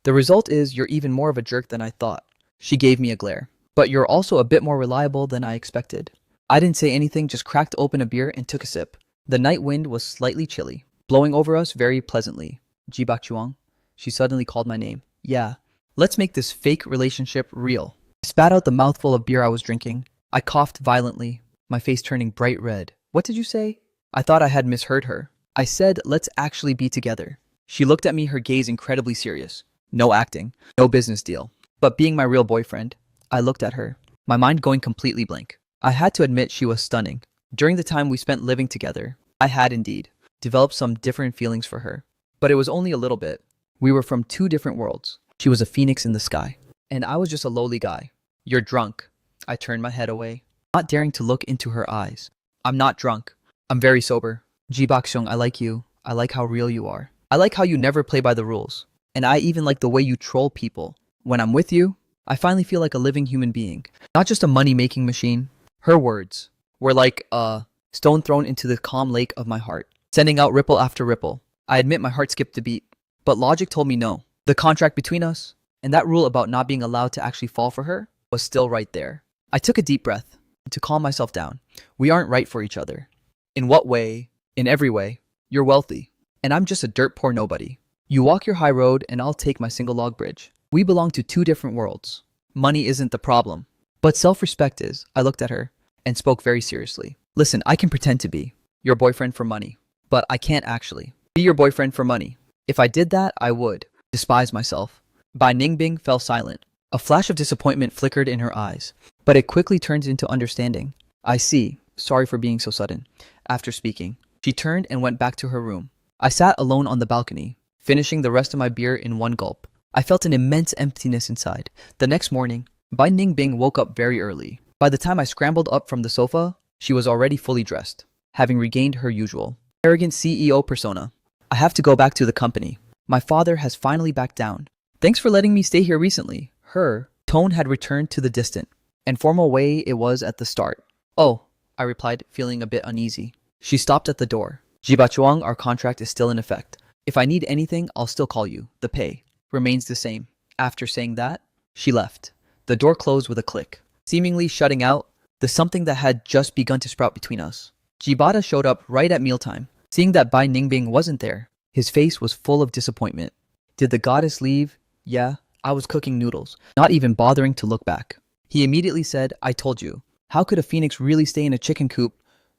the result is you're even more of a jerk than I thought. She gave me a glare. But you're also a bit more reliable than I expected. I didn't say anything, just cracked open a beer and took a sip. The night wind was slightly chilly, blowing over us very pleasantly. Ji Bakchuang, she suddenly called my name. Yeah, let's make this fake relationship real. I spat out the mouthful of beer I was drinking. I coughed violently, my face turning bright red. What did you say? I thought I had misheard her. I said, let's actually be together. She looked at me, her gaze incredibly serious. No acting, no business deal. But being my real boyfriend, I looked at her, my mind going completely blank. I had to admit she was stunning. During the time we spent living together, I had indeed developed some different feelings for her. But it was only a little bit. We were from two different worlds. She was a phoenix in the sky, and I was just a lowly guy. You're drunk. I turned my head away, not daring to look into her eyes. I'm not drunk. I'm very sober. Ji Bakseong, I like you. I like how real you are. I like how you never play by the rules. And I even like the way you troll people. When I'm with you, I finally feel like a living human being, not just a money-making machine. Her words were like a stone thrown into the calm lake of my heart, sending out ripple after ripple. I admit my heart skipped a beat, but logic told me no. The contract between us, and that rule about not being allowed to actually fall for her, was still right there. I took a deep breath to calm myself down. We aren't right for each other. In what way? In every way. You're wealthy, and I'm just a dirt poor nobody. You walk your high road, and I'll take my single log bridge. We belong to two different worlds. Money isn't the problem, but self-respect is. I looked at her and spoke very seriously. Listen, I can pretend to be your boyfriend for money, but I can't actually be your boyfriend for money. If I did that, I would despise myself. Bai Ningbing fell silent. A flash of disappointment flickered in her eyes, but it quickly turned into understanding. I see. Sorry for being so sudden. After speaking, she turned and went back to her room. I sat alone on the balcony, finishing the rest of my beer in one gulp. I felt an immense emptiness inside. The next morning, Bai Ningbing woke up very early. By the time I scrambled up from the sofa, she was already fully dressed, having regained her usual arrogant CEO persona. I have to go back to the company. My father has finally backed down. Thanks for letting me stay here recently. Her tone had returned to the distant and formal way it was at the start. Oh, I replied, feeling a bit uneasy. She stopped at the door. Ji Bachuang, our contract is still in effect. If I need anything, I'll still call you. The pay remains the same. After saying that, she left. The door closed with a click, seemingly shutting out the something that had just begun to sprout between us. Jibata showed up right at mealtime. Seeing that Bai Ningbing wasn't there, his face was full of disappointment. Did the goddess leave? Yeah, I was cooking noodles, not even bothering to look back. He immediately said, I told you. How could a phoenix really stay in a chicken coop?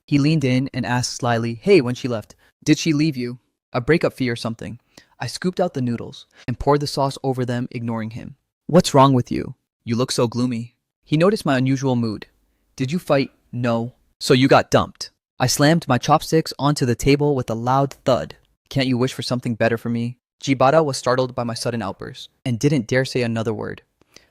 He leaned in and asked slyly, hey, when she left, did she leave you? A breakup fee or something? I scooped out the noodles and poured the sauce over them, ignoring him. What's wrong with you? You look so gloomy. He noticed my unusual mood. Did you fight? No. So you got dumped. I slammed my chopsticks onto the table with a loud thud. Can't you wish for something better for me? Jibata was startled by my sudden outburst and didn't dare say another word.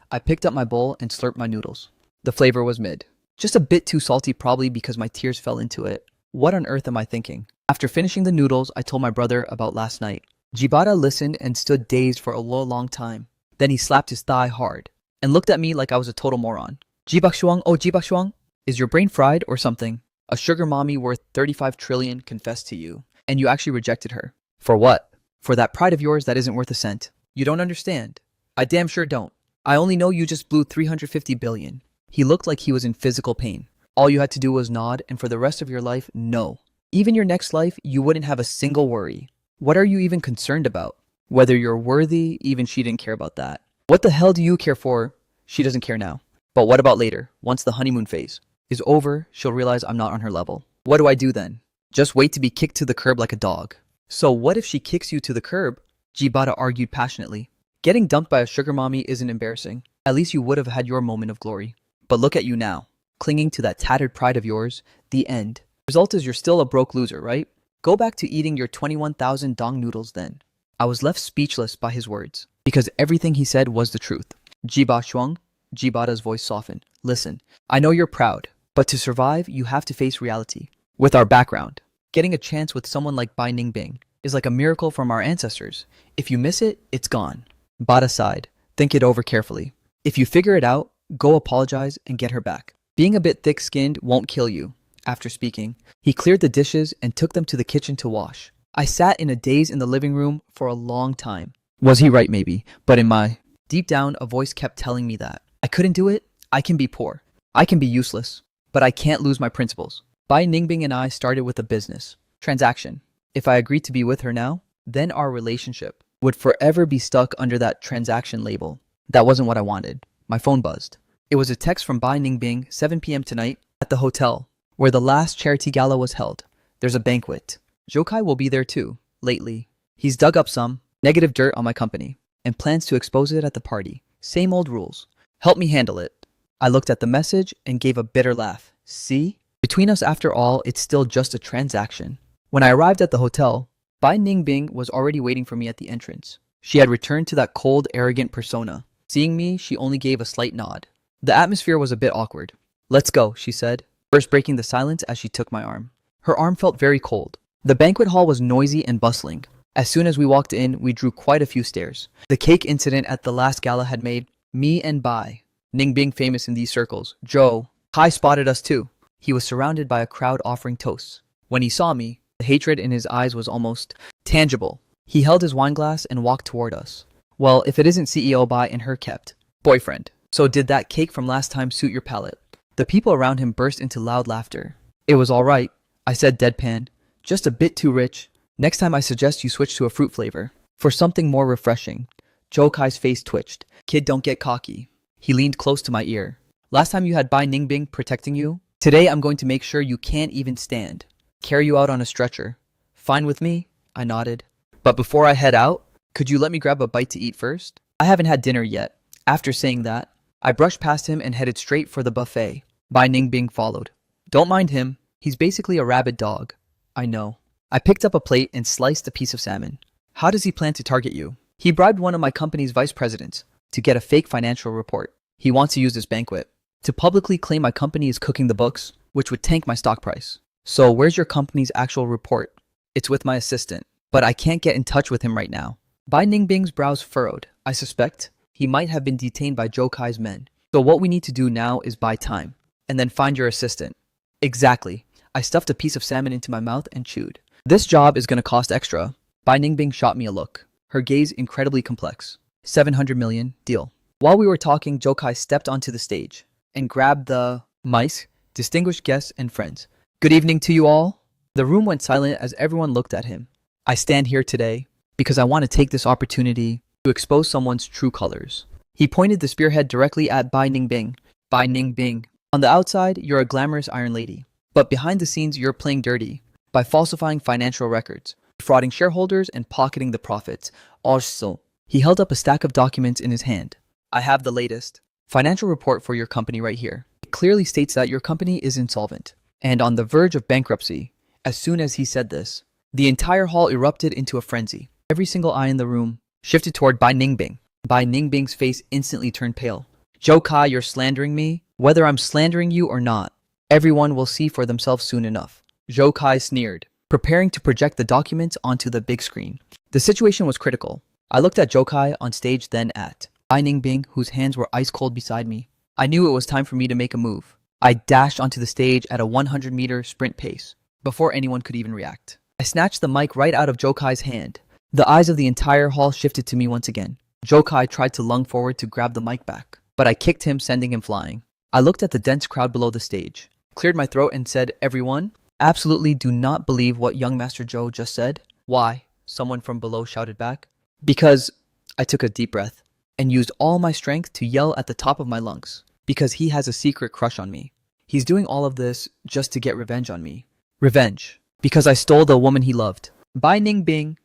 I picked up my bowl and slurped my noodles. The flavor was mid. Just a bit too salty, probably because my tears fell into it. What on earth am I thinking? After finishing the noodles, I told my brother about last night. Jibata listened and stood dazed for a long time. Then he slapped his thigh hard and looked at me like I was a total moron. Ji Bakshuang, oh Ji Bakshuang, is your brain fried or something? A sugar mommy worth 35 trillion confessed to you, and you actually rejected her. For what? For that pride of yours that isn't worth a cent. You don't understand. I damn sure don't. I only know you just blew 350 billion. He looked like he was in physical pain. All you had to do was nod, and for the rest of your life, no. Even your next life, you wouldn't have a single worry. What are you even concerned about? Whether you're worthy, even she didn't care about that. What the hell do you care for? She doesn't care now. But what about later, once the honeymoon phase is over, she'll realize I'm not on her level. What do I do then? Just wait to be kicked to the curb like a dog. So what if she kicks you to the curb? Jibata argued passionately. Getting dumped by a sugar mommy isn't embarrassing. At least you would have had your moment of glory. But look at you now, clinging to that tattered pride of yours. The end. Result is you're still a broke loser, right? Go back to eating your 21,000 dong noodles then. I was left speechless by his words, because everything he said was the truth. Jiba Shuang, Jibata's voice softened. Listen, I know you're proud, but to survive, you have to face reality. With our background, getting a chance with someone like Bai Ningbing is like a miracle from our ancestors. If you miss it, it's gone. Bata sighed. Think it over carefully. If you figure it out, go apologize and get her back. Being a bit thick-skinned won't kill you. After speaking, he cleared the dishes and took them to the kitchen to wash. I sat in a daze in the living room for a long time. Was he right maybe? But in my deep down, a voice kept telling me that I couldn't do it. I can be poor. I can be useless. but I can't lose my principles. Bai Ningbing and I started with a business transaction. If I agreed to be with her now, then our relationship would forever be stuck under that transaction label. That wasn't what I wanted. My phone buzzed. It was a text from Bai Ningbing, 7 p.m. tonight at the hotel where the last charity gala was held. There's a banquet. Jokai will be there too, lately. He's dug up some negative dirt on my company and plans to expose it at the party. Same old rules. Help me handle it. I looked at the message and gave a bitter laugh. See? Between us, after all, it's still just a transaction. When I arrived at the hotel, Bai Ningbing was already waiting for me at the entrance. She had returned to that cold, arrogant persona. Seeing me, she only gave a slight nod. The atmosphere was a bit awkward. Let's go, she said, first breaking the silence as she took my arm. Her arm felt very cold. The banquet hall was noisy and bustling. As soon as we walked in, we drew quite a few stairs. The cake incident at the last gala had made me and Bai Ningbing famous in these circles. Joe Kai spotted us too. He was surrounded by a crowd offering toasts. When he saw me, the hatred in his eyes was almost tangible. He held his wine glass and walked toward us. Well, if it isn't CEO Bai and her kept boyfriend. So did that cake from last time suit your palate? The people around him burst into loud laughter. It was all right, I said deadpan. Just a bit too rich. Next time I suggest you switch to a fruit flavor. For something more refreshing. Joe Kai's face twitched. Kid, don't get cocky. He leaned close to my ear. Last time you had Bai Ningbing protecting you. Today I'm going to make sure you can't even stand. Carry you out on a stretcher. Fine with me? I nodded. But before I head out, could you let me grab a bite to eat first? I haven't had dinner yet. After saying that, I brushed past him and headed straight for the buffet. Bai Ningbing followed. Don't mind him. He's basically a rabid dog. I know. I picked up a plate and sliced a piece of salmon. How does he plan to target you? He bribed one of my company's vice presidents to get a fake financial report. He wants to use this banquet to publicly claim my company is cooking the books, which would tank my stock price. So where's your company's actual report? It's with my assistant, but I can't get in touch with him right now. Bai Ningbing's brows furrowed. I suspect he might have been detained by Joe Kai's men. So what we need to do now is buy time, and then find your assistant. Exactly. I stuffed a piece of salmon into my mouth and chewed. This job is going to cost extra. Bai Ningbing shot me a look, her gaze incredibly complex. 700 million, deal. While we were talking, Joe Kai stepped onto the stage and grabbed the mice, distinguished guests and friends. Good evening to you all. The room went silent as everyone looked at him. I stand here today because I want to take this opportunity to expose someone's true colors. He pointed the spearhead directly at Bai Ningbing. Bai Ningbing. On the outside, you're a glamorous iron lady. But behind the scenes, you're playing dirty by falsifying financial records, defrauding shareholders, and pocketing the profits. Also, he held up a stack of documents in his hand. I have the latest financial report for your company right here. It clearly states that your company is insolvent and on the verge of bankruptcy. As soon as he said this, the entire hall erupted into a frenzy. Every single eye in the room shifted toward Bai Ningbing. Bai Ningbing's face instantly turned pale. Joe Kai, you're slandering me? Whether I'm slandering you or not, everyone will see for themselves soon enough. Joe Kai sneered, preparing to project the documents onto the big screen. The situation was critical. I looked at Joe Kai on stage, then at Bai Ningbing, whose hands were ice cold beside me. I knew it was time for me to make a move. I dashed onto the stage at a 100-meter sprint pace, before anyone could even react. I snatched the mic right out of Joe Kai's hand. The eyes of the entire hall shifted to me once again. Joe Kai tried to lung forward to grab the mic back, but I kicked him, sending him flying. I looked at the dense crowd below the stage, cleared my throat and said, everyone, absolutely do not believe what young Master Joe just said. Why? Someone from below shouted back. Because I took a deep breath and used all my strength to yell at the top of my lungs. Because he has a secret crush on me. He's doing all of this just to get revenge on me. Revenge. Because I stole the woman he loved. Bai Ningbing.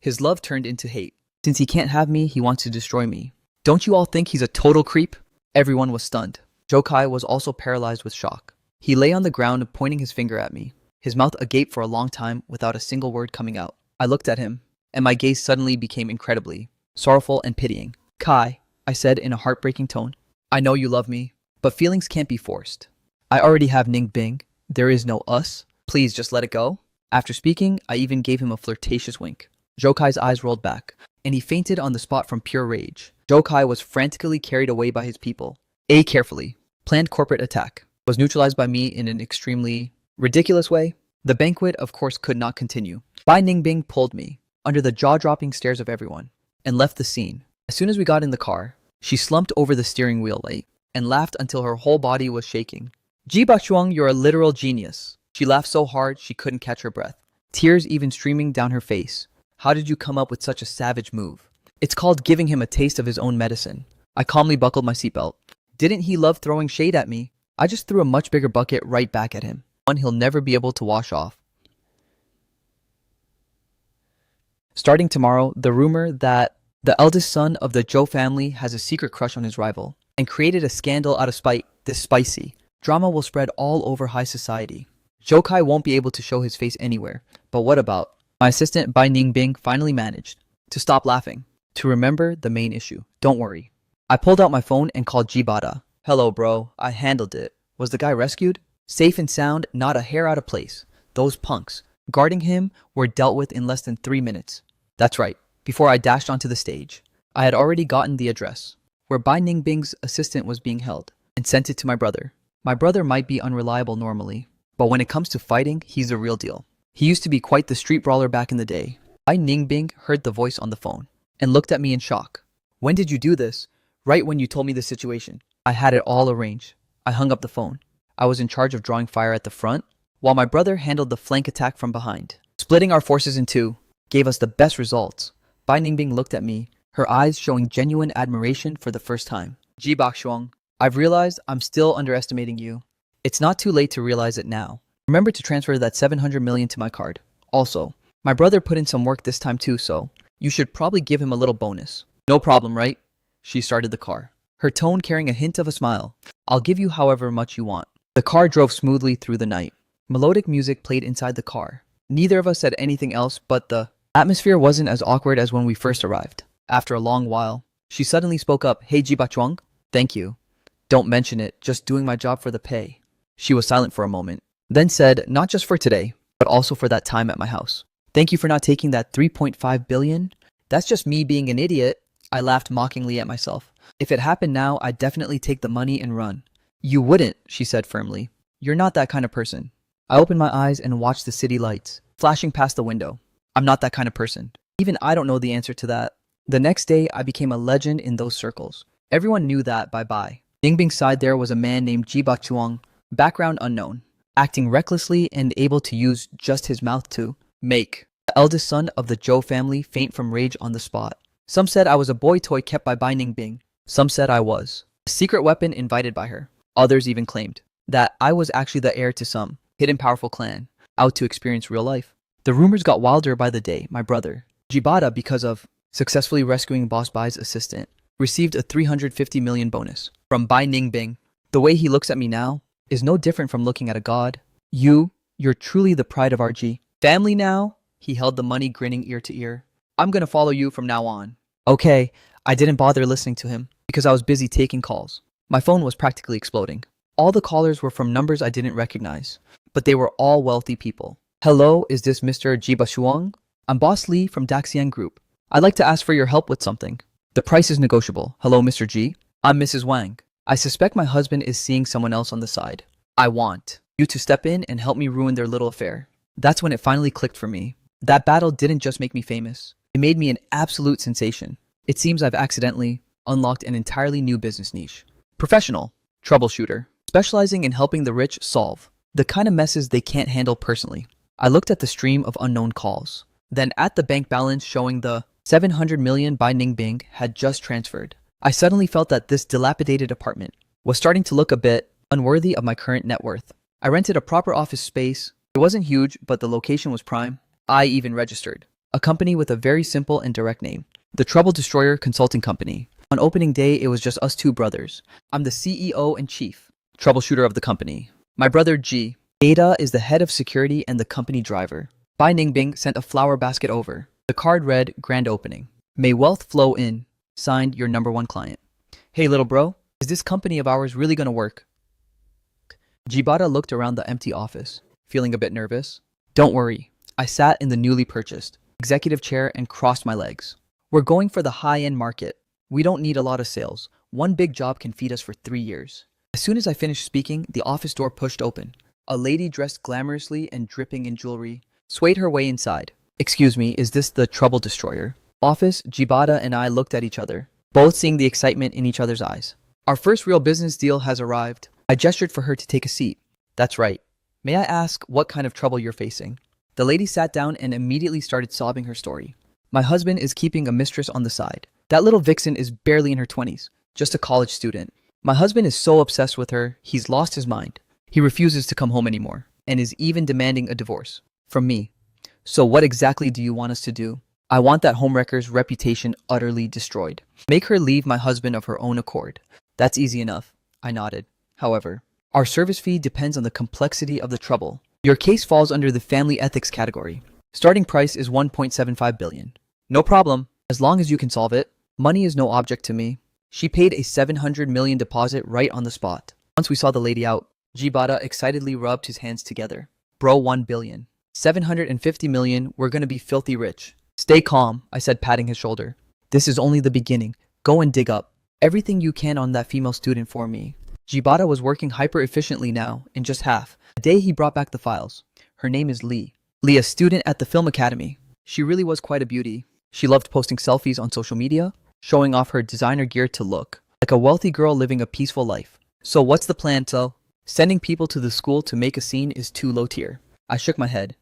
His love turned into hate. Since he can't have me, he wants to destroy me. Don't you all think he's a total creep? Everyone was stunned. Joe Kai was also paralyzed with shock. He lay on the ground, pointing his finger at me, his mouth agape for a long time without a single word coming out. I looked at him, and my gaze suddenly became incredibly sorrowful and pitying. Kai, I said in a heartbreaking tone, I know you love me, but feelings can't be forced. I already have Ningbing. There is no us. Please just let it go. After speaking, I even gave him a flirtatious wink. Joe Kai's eyes rolled back, and he fainted on the spot from pure rage. Joe Kai was frantically carried away by his people. A carefully planned corporate attack was neutralized by me in an extremely ridiculous way. The banquet, of course, could not continue. Bai Ningbing pulled me under the jaw-dropping stares of everyone and left the scene. As soon as we got in the car, she slumped over the steering wheel light and laughed until her whole body was shaking. Ji Bachuang, you're a literal genius. She laughed so hard she couldn't catch her breath, tears even streaming down her face. How did you come up with such a savage move? It's called giving him a taste of his own medicine. I calmly buckled my seatbelt. Didn't he love throwing shade at me? I just threw a much bigger bucket right back at him, one he'll never be able to wash off. Starting tomorrow, the rumor that the eldest son of the Zhou family has a secret crush on his rival and created a scandal out of spite, this spicy drama will spread all over high society. Zhou Kai won't be able to show his face anywhere, but what about? My assistant Bai Ningbing finally managed to stop laughing, to remember the main issue. Don't worry. I pulled out my phone and called Jibata. Hello bro, I handled it. Was the guy rescued? Safe and sound, not a hair out of place. Those punks guarding him were dealt with in less than 3 minutes. That's right. Before I dashed onto the stage, I had already gotten the address where Bai Ningbing's assistant was being held and sent it to my brother. My brother might be unreliable normally, but when it comes to fighting, he's the real deal. He used to be quite the street brawler back in the day. Bai Ningbing heard the voice on the phone and looked at me in shock. When did you do this? Right when you told me the situation. I had it all arranged. I hung up the phone. I was in charge of drawing fire at the front, while my brother handled the flank attack from behind. Splitting our forces in two gave us the best results. Bai Ningbing looked at me, her eyes showing genuine admiration for the first time. Ji Bakshuang, I've realized I'm still underestimating you. It's not too late to realize it now. Remember to transfer that 700 million to my card. Also, my brother put in some work this time too, so you should probably give him a little bonus. No problem, right? She started the car, her tone carrying a hint of a smile. I'll give you however much you want. The car drove smoothly through the night. Melodic music played inside the car. Neither of us said anything else, but the atmosphere wasn't as awkward as when we first arrived. After a long while, she suddenly spoke up. Hey Jibachuang, thank you. Don't mention it, just doing my job for the pay. She was silent for a moment, then said, not just for today, but also for that time at my house. Thank you for not taking that 3.5 billion. That's just me being an idiot. I laughed mockingly at myself. If it happened now, I'd definitely take the money and run. You wouldn't, she said firmly. You're not that kind of person. I opened my eyes and watched the city lights flashing past the window. I'm not that kind of person. Even I don't know the answer to that. The next day, I became a legend in those circles. Everyone knew that bye-bye. Ningbing's side there was a man named Ji Bachuang, background unknown, acting recklessly and able to use just his mouth to make the eldest son of the Zhou family faint from rage on the spot. Some said I was a boy toy kept by Bai Ningbing. Some said I was a secret weapon invited by her. Others even claimed that I was actually the heir to some hidden powerful clan, out to experience real life. The rumors got wilder by the day. My brother, Jibata, because of successfully rescuing Boss Bai's assistant, received a 350 million bonus from Bai Ningbing. The way he looks at me now is no different from looking at a god. You're truly the pride of our G family now. He held the money, grinning ear to ear. I'm gonna follow you from now on. Okay, I didn't bother listening to him because I was busy taking calls. My phone was practically exploding. All the callers were from numbers I didn't recognize, but they were all wealthy people. Hello, is this Mr. Ji Bashuang? I'm Boss Lee from Daxian Group. I'd like to ask for your help with something. The price is negotiable. Hello, Mr. Ji. I'm Mrs. Wang. I suspect my husband is seeing someone else on the side. I want you to step in and help me ruin their little affair. That's when it finally clicked for me. That battle didn't just make me famous. It made me an absolute sensation. It seems I've accidentally unlocked an entirely new business niche. Professional troubleshooter, specializing in helping the rich solve the kind of messes they can't handle personally. I looked at the stream of unknown calls, then at the bank balance showing the 700 million Bai Ningbing had just transferred. I suddenly felt that this dilapidated apartment was starting to look a bit unworthy of my current net worth. I rented a proper office space. It wasn't huge, but the location was prime. I even registered a company with a very simple and direct name, the Trouble Destroyer Consulting Company. On opening day, it was just us two brothers. I'm the CEO and chief troubleshooter of the company. My brother G. Ada is the head of security and the company driver. Bai Ningbing sent a flower basket over. The card read, Grand Opening. May wealth flow in. Signed, your number one client. Hey little bro, is this company of ours really gonna work? Jibata looked around the empty office, feeling a bit nervous. Don't worry. I sat in the newly purchased executive chair and crossed my legs. We're going for the high-end market. We don't need a lot of sales. One big job can feed us for 3 years. As soon as I finished speaking, the office door pushed open. A lady dressed glamorously and dripping in jewelry swayed her way inside. Excuse me, is this the Trouble Destroyer office? Jibata and I looked at each other, both seeing the excitement in each other's eyes. Our first real business deal has arrived. I gestured for her to take a seat. That's right. May I ask what kind of trouble you're facing? The lady sat down and immediately started sobbing her story. My husband is keeping a mistress on the side. That little vixen is barely in her 20s, just a college student. My husband is so obsessed with her, he's lost his mind. He refuses to come home anymore, and is even demanding a divorce. From me. So what exactly do you want us to do? I want that homewrecker's reputation utterly destroyed. Make her leave my husband of her own accord. That's easy enough. I nodded. However, our service fee depends on the complexity of the trouble. Your case falls under the family ethics category. Starting price is 1.75 billion. No problem, as long as you can solve it. Money is no object to me. She paid a 700 million deposit right on the spot. Once we saw the lady out, Jibata excitedly rubbed his hands together. Bro, 1 billion. 750 million, we're gonna be filthy rich. Stay calm, I said, patting his shoulder. This is only the beginning. Go and dig up everything you can on that female student for me. Jibata was working hyper efficiently now, in just half a day he brought back the files. Her name is Lee. Lee, a student at the film academy. She really was quite a beauty. She loved posting selfies on social media, showing off her designer gear to look like a wealthy girl living a peaceful life. So what's the plan, So? Sending people to the school to make a scene is too low tier. I shook my head.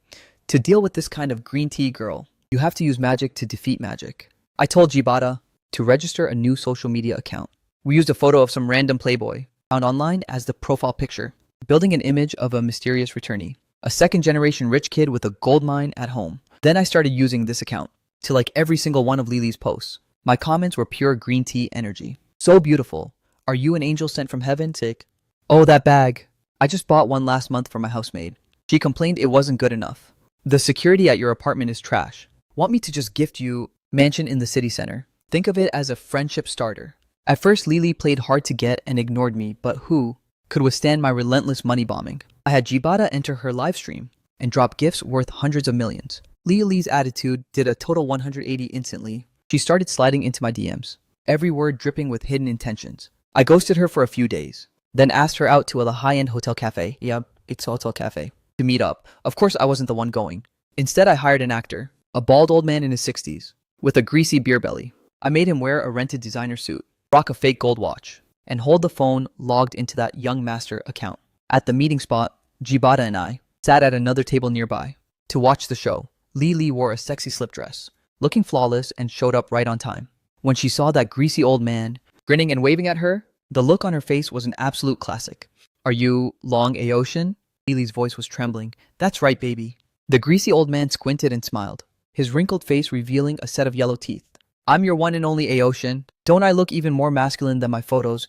To deal with this kind of green tea girl, you have to use magic to defeat magic. I told Jibata to register a new social media account. We used a photo of some random playboy found online as the profile picture, building an image of a mysterious returnee, a second-generation rich kid with a gold mine at home. Then I started using this account to like every single one of Lily's posts. My comments were pure green tea energy. So beautiful. Are you an angel sent from heaven? Sick. Oh, that bag. I just bought one last month for my housemaid. She complained it wasn't good enough. The security at your apartment is trash. Want me to just gift you mansion in the city center? Think of it as a friendship starter. At first, Lily played hard to get and ignored me, but who could withstand my relentless money bombing? I had Jibata enter her live stream and drop gifts worth hundreds of millions. Lily's attitude did a total 180 instantly. She started sliding into my DMs, every word dripping with hidden intentions. I ghosted her for a few days, then asked her out to a high-end hotel cafe. Yeah, it's a hotel cafe. To meet up. Of course, I wasn't the one going. Instead, I hired an actor, a bald old man in his 60s, with a greasy beer belly. I made him wear a rented designer suit, rock a fake gold watch, and hold the phone logged into that young master account. At the meeting spot, Jibata and I sat at another table nearby to watch the show. Lily wore a sexy slip dress, looking flawless, and showed up right on time. When she saw that greasy old man grinning and waving at her, the look on her face was an absolute classic. Are you Long Aocean? Lily's voice was trembling. That's right, baby. The greasy old man squinted and smiled, his wrinkled face revealing a set of yellow teeth. I'm your one and only Aocean. Don't I look even more masculine than my photos?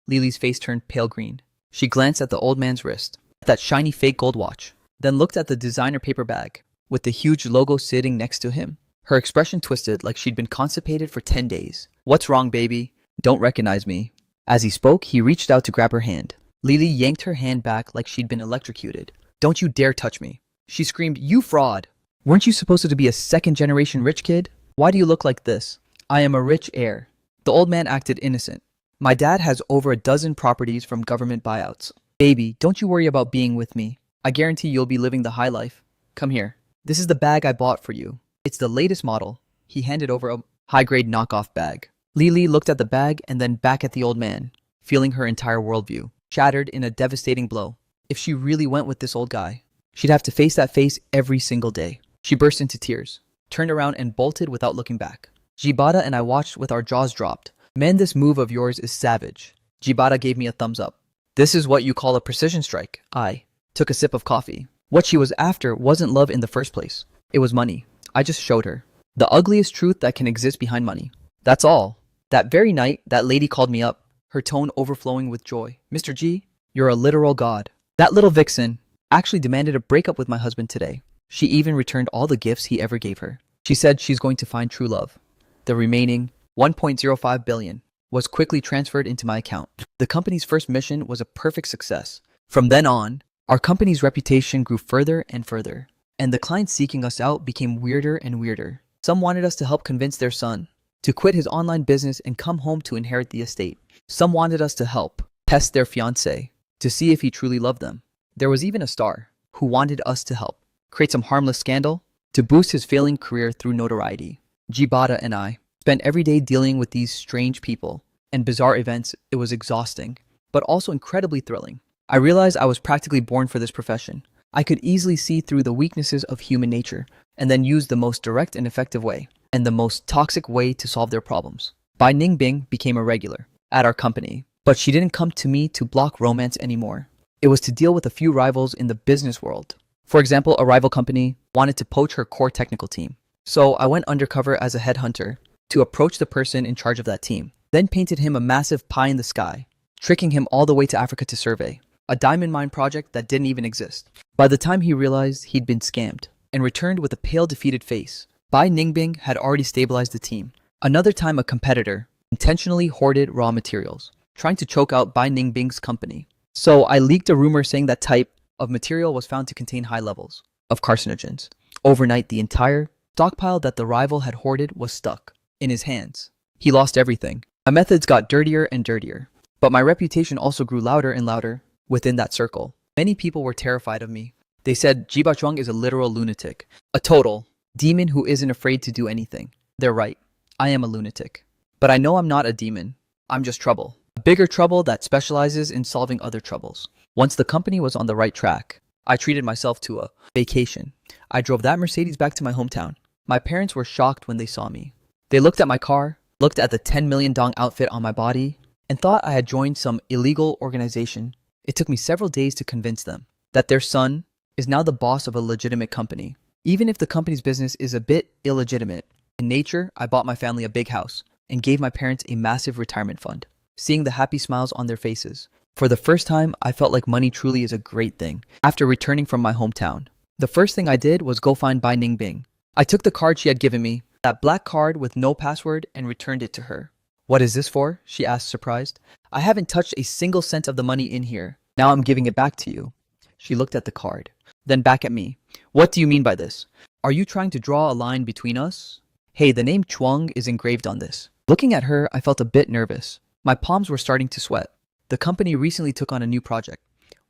Lily's face turned pale green. She glanced at the old man's wrist, at that shiny fake gold watch, then looked at the designer paper bag, with the huge logo sitting next to him. Her expression twisted like she'd been constipated for 10 days. What's wrong, baby? Don't recognize me. As he spoke, he reached out to grab her hand. Lily yanked her hand back like she'd been electrocuted. Don't you dare touch me. She screamed, you fraud. Weren't you supposed to be a second-generation rich kid? Why do you look like this? I am a rich heir. The old man acted innocent. My dad has over a dozen properties from government buyouts. Baby, don't you worry about being with me. I guarantee you'll be living the high life. Come here. This is the bag I bought for you. It's the latest model. He handed over a high-grade knockoff bag. Lily looked at the bag and then back at the old man, feeling her entire worldview shattered in a devastating blow. If she really went with this old guy, she'd have to face that face every single day. She burst into tears, turned around and bolted without looking back. Jibata and I watched with our jaws dropped. Man, this move of yours is savage. Jibata gave me a thumbs up. This is what you call a precision strike. I took a sip of coffee. What she was after wasn't love in the first place. It was money. I just showed her the ugliest truth that can exist behind money. That's all. That very night, that lady called me up, her tone overflowing with joy. Mr. G, you're a literal god. That little vixen actually demanded a breakup with my husband today. She even returned all the gifts he ever gave her. She said she's going to find true love. The remaining 1.05 billion was quickly transferred into my account. The company's first mission was a perfect success. From then on, our company's reputation grew further and further, and the clients seeking us out became weirder and weirder. Some wanted us to help convince their son to quit his online business and come home to inherit the estate. Some wanted us to help test their fiancé to see if he truly loved them. There was even a star who wanted us to help create some harmless scandal to boost his failing career through notoriety. Jibata and I spent every day dealing with these strange people, and bizarre events, it was exhausting, but also incredibly thrilling. I realized I was practically born for this profession. I could easily see through the weaknesses of human nature and then use the most direct and effective way and the most toxic way to solve their problems. Bai Ningbing became a regular at our company, but she didn't come to me to block romance anymore. It was to deal with a few rivals in the business world. For example, a rival company wanted to poach her core technical team. So I went undercover as a headhunter to approach the person in charge of that team, then painted him a massive pie in the sky, tricking him all the way to Africa to survey a diamond mine project that didn't even exist. By the time he realized he'd been scammed and returned with a pale, defeated face, Bai Ningbing had already stabilized the team. Another time, a competitor intentionally hoarded raw materials, trying to choke out Bai Ningbing's company. So I leaked a rumor saying that type of material was found to contain high levels of carcinogens. Overnight, the entire stockpile that the rival had hoarded was stuck in his hands. He lost everything. My methods got dirtier and dirtier, but my reputation also grew louder and louder within that circle. Many people were terrified of me. They said Jiba Chuang is a literal lunatic, a total demon who isn't afraid to do anything. They're right. I am a lunatic. But I know I'm not a demon. I'm just trouble. A bigger trouble that specializes in solving other troubles. Once the company was on the right track, I treated myself to a vacation. I drove that Mercedes back to my hometown. My parents were shocked when they saw me. They looked at my car, looked at the 10 million dong outfit on my body, and thought I had joined some illegal organization. It took me several days to convince them that their son is now the boss of a legitimate company. Even if the company's business is a bit illegitimate in nature, I bought my family a big house and gave my parents a massive retirement fund. Seeing the happy smiles on their faces, for the first time, I felt like money truly is a great thing. After returning from my hometown, the first thing I did was go find Bai Ningbing. I took the card she had given me, that black card with no password, and returned it to her. "What is this for?" she asked, surprised. "I haven't touched a single cent of the money in here. Now I'm giving it back to you." She looked at the card, then back at me. "What do you mean by this? Are you trying to draw a line between us? Hey, the name Chuang is engraved on this." Looking at her, I felt a bit nervous. My palms were starting to sweat. The company recently took on a new project.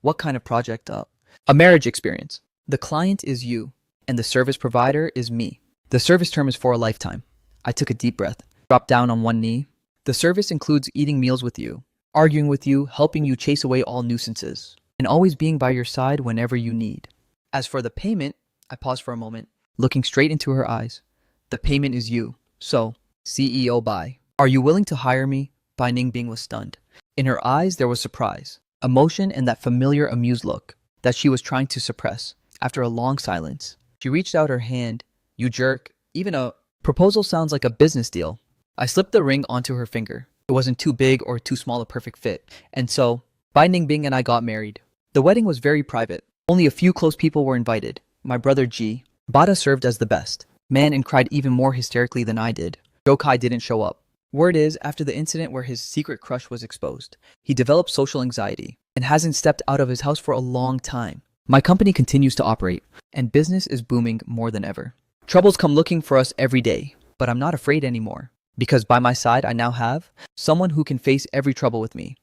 What kind of project? A marriage experience. The client is you, and the service provider is me. The service term is for a lifetime. I took a deep breath, dropped down on one knee. The service includes eating meals with you, arguing with you, helping you chase away all nuisances, and always being by your side whenever you need. As for the payment, I paused for a moment, looking straight into her eyes. The payment is you. So, CEO Bai, are you willing to hire me? Bai Ningbing was stunned. In her eyes, there was surprise, emotion, and that familiar amused look that she was trying to suppress. After a long silence, she reached out her hand. "You jerk. Even a proposal sounds like a business deal." I slipped the ring onto her finger. It wasn't too big or too small a perfect fit. And so, Bai Ningbing and I got married. The wedding was very private. Only a few close people were invited. My brother Ji. Bada served as the best man and cried even more hysterically than I did. Joe Kai didn't show up. Word is, after the incident where his secret crush was exposed, he developed social anxiety and hasn't stepped out of his house for a long time. My company continues to operate, and business is booming more than ever. Troubles come looking for us every day, but I'm not afraid anymore, because by my side I now have someone who can face every trouble with me.